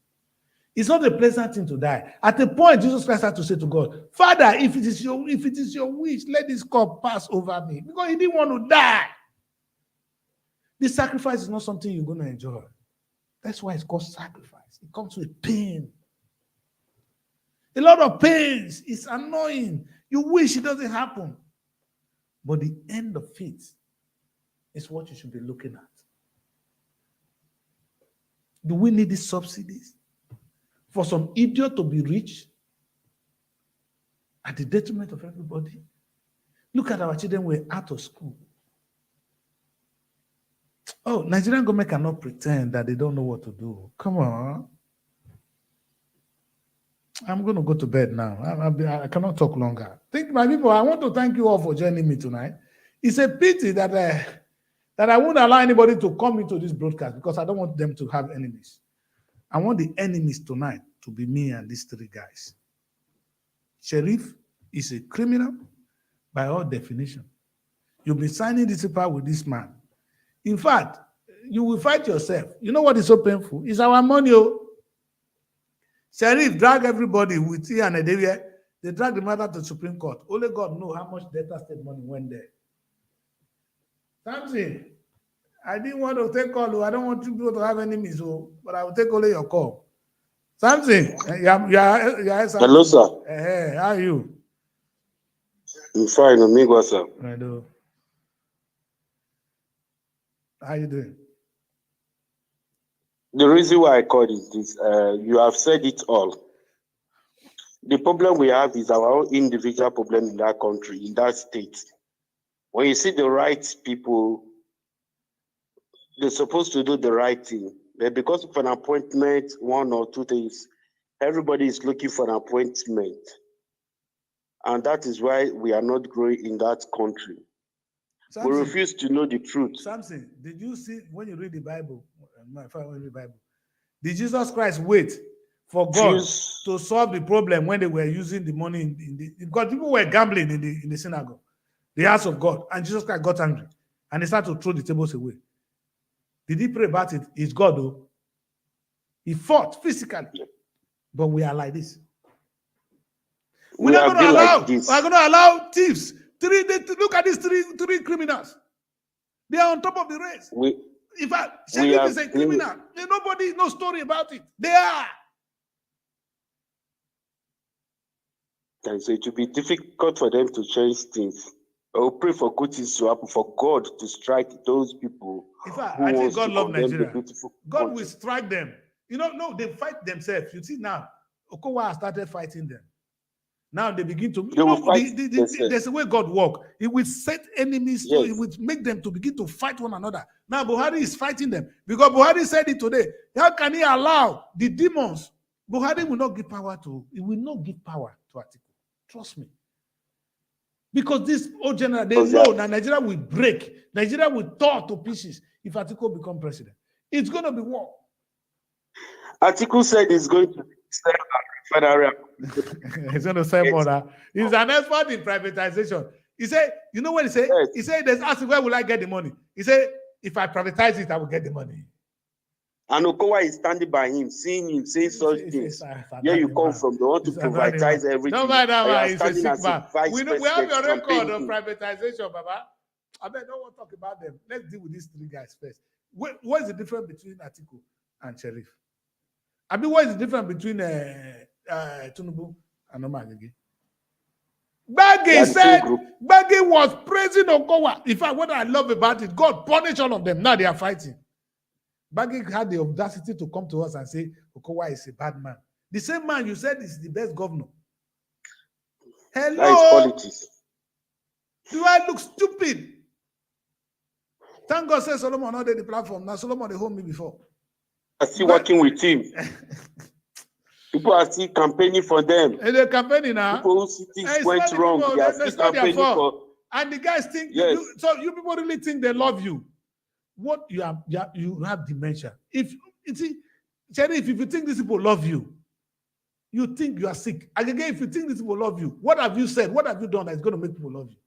It's not a pleasant thing to die. At a point, Jesus Christ had to say to God, Father, if it is your wish, let this cup pass over me. Because he didn't want to die. This sacrifice is not something you're going to enjoy. That's why it's called sacrifice. It comes with pain. A lot of pains. It's annoying. You wish it doesn't happen. But the end of it is what you should be looking at. Do we need these subsidies for some idiot to be rich at the detriment of everybody? Look at our children who are out of school. Oh, Nigerian government cannot pretend that they don't know what to do. Come on. I'm going to go to bed now. I cannot talk longer. Think, my people, I want to thank you all for joining me tonight. It's a pity that I won't allow anybody to come into this broadcast because I don't want them to have enemies. I want the enemies tonight to be me and these three guys. Sheriff is a criminal by all definition. You'll be signing this paper with this man. In fact, you will fight yourself. You know what is so painful? It's our money. Oh. Sheriff drag everybody with he and Edevia. They drag the matter to the Supreme Court. Only God knows how much Delta State money went there. Something. I didn't want to take call. I don't want you people to have enemies, but I will take only your call. Something. Yeah, hello, sir. Hey, how are you? I'm fine, amigo, sir. I do. How you doing? The reason why I called is this. You have said it all. The problem we have is our own individual problem in that country, in that state. When you see the right people, they're supposed to do the right thing. But because of an appointment, 1 or 2 days, everybody is looking for an appointment. And that is why we are not growing in that country. Samson, we refuse to know the truth. Samson, did you see when you read the Bible? Did Jesus Christ wait for God to solve the problem when they were using the money because people were gambling in the synagogue, the house of God, and Jesus Christ got angry and he started to throw the tables away. Did he pray about it? It's God, though. He fought physically, but we are like this. We're not going to allow. Like we're going to allow thieves. Look at these three criminals. They are on top of the race. In fact, Sheriff is a criminal. Nobody knows story about it. They are. And so it will be difficult for them to change things. I will pray for good things to happen, for God to strike those people. In fact, I think God loves Nigeria. God will strike them. No, they fight themselves. You see now, Okowa has started fighting them. Now they begin to. There's a way God works. He will set enemies. Yes. He will make them to begin to fight one another. Now Buhari is fighting them because Buhari said it today. How can he allow the demons? Buhari will not give power to. He will not give power to Atiku. Trust me. Because this old general, they know that Nigeria will break. Nigeria will tear to pieces if Atiku becomes president. It's going to be war. Atiku said he's going to sell federal. He's going to sell more. He's an expert in privatization. He said, you know what he said? Yes. He said, there's asking where will I get the money? He said, if I privatize it, I will get the money. And Okowa is standing by him, seeing him, saying such things. Where you come from, they want to privatize everything. No matter, he's a sick man. We have your record of privatization, Baba. I don't want to talk about them. Let's deal with these three guys first. What is the difference between Atiku and Sheriff? I mean, what is the difference between Tinubu and Omar Agege? Gbagi was praising Okowa. In fact, what I love about it, God punished all of them. Now they are fighting. Gbagi had the audacity to come to us and say Okowa is a bad man. The same man you said is the best governor. Hello. Do I look stupid? Thank God says Solomon not on the platform. Now Solomon they hold me before. I'm still working with him. People are still campaigning for them. And they're campaigning now. People who see things went wrong. They are still campaigning for. And the guys think, yes. You people really think they love you. What you have dementia. If you think these people love you, you think you are sick. And again, if you think these people love you, what have you said? What have you done that's going to make people love you?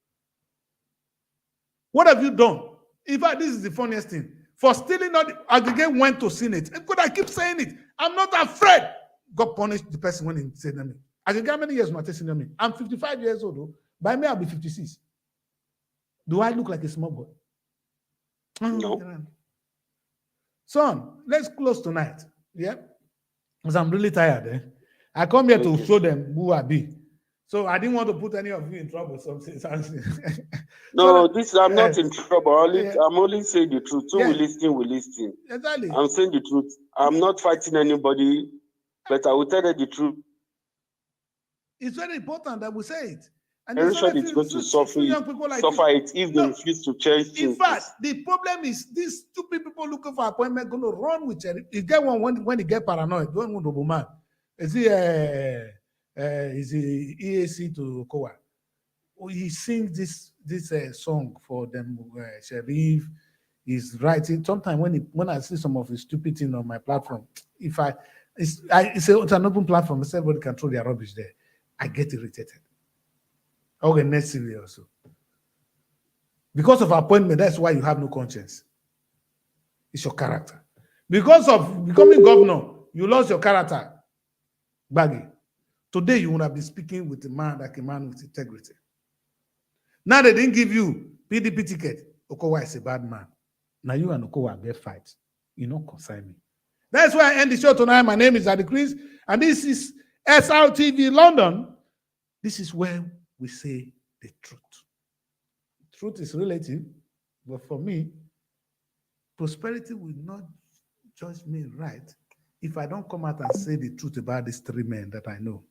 What have you done? In fact, this is the funniest thing. For stealing, Agege went to Senate. Because I keep saying it. I'm not afraid. God punished the person when he said to me. Agege, how many years am I testing me? I'm 55 years old. Though. By me, I'll be 56. Do I look like a small boy? No. Son, let's close tonight. Yeah? Because I'm really tired. Eh? I come here to show them who I be. So I didn't want to put any of you in trouble. No, I'm not in trouble. I'm only saying the truth. So we listen. Exactly. I'm saying the truth. I'm not fighting anybody, but I will tell you the truth. It's very important that we say it. And everybody is going to suffer it if they refuse to change things. In fact, the problem is these stupid people looking for appointment going to run with it. You get one when you get paranoid. Don't want to man. Is he EAC to Okowa? He sings this song for them, Sheriff. is writing. Sometimes when I see some of the stupid thing on my platform, it's an open platform, so everybody can throw their rubbish there. I get irritated. Okay, next year also. Because of appointment, that's why you have no conscience. It's your character. Because of becoming governor, you lost your character. Baggy. Today you would have been speaking with a man like a man with integrity. Now they didn't give you PDP ticket. Okowa is a bad man. Now you and Okowa bear fight. You don't concern me. That's why I end the show tonight. My name is Adi Chris, and this is SRTV London. This is where we say the truth. Truth is relative, but for me, prosperity will not judge me right if I don't come out and say the truth about these three men that I know.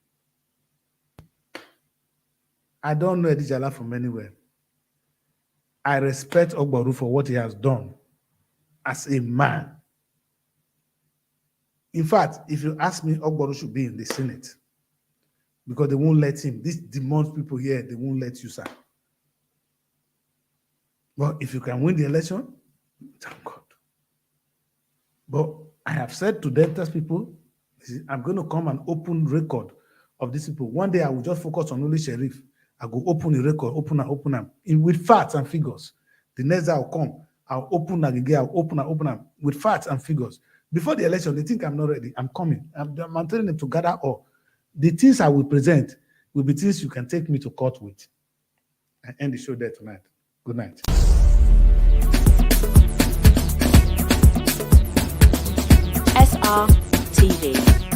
I don't know Edijala from anywhere. I respect Ogboru for what he has done as a man. In fact, if you ask me, Ogboru should be in the Senate because they won't let him. These demons people here, they won't let you, sir. But if you can win the election, thank God. But I have said to Delta's people, I'm going to come and open record of these people. One day I will just focus on only Sheriff. I go open the record, open them with facts and figures. The next day I'll come, I'll open again, I'll open them with facts and figures. Before the election, they think I'm not ready. I'm coming. I'm telling them to gather all. The things I will present will be things you can take me to court with. I end the show there tonight. Good night. SRTV.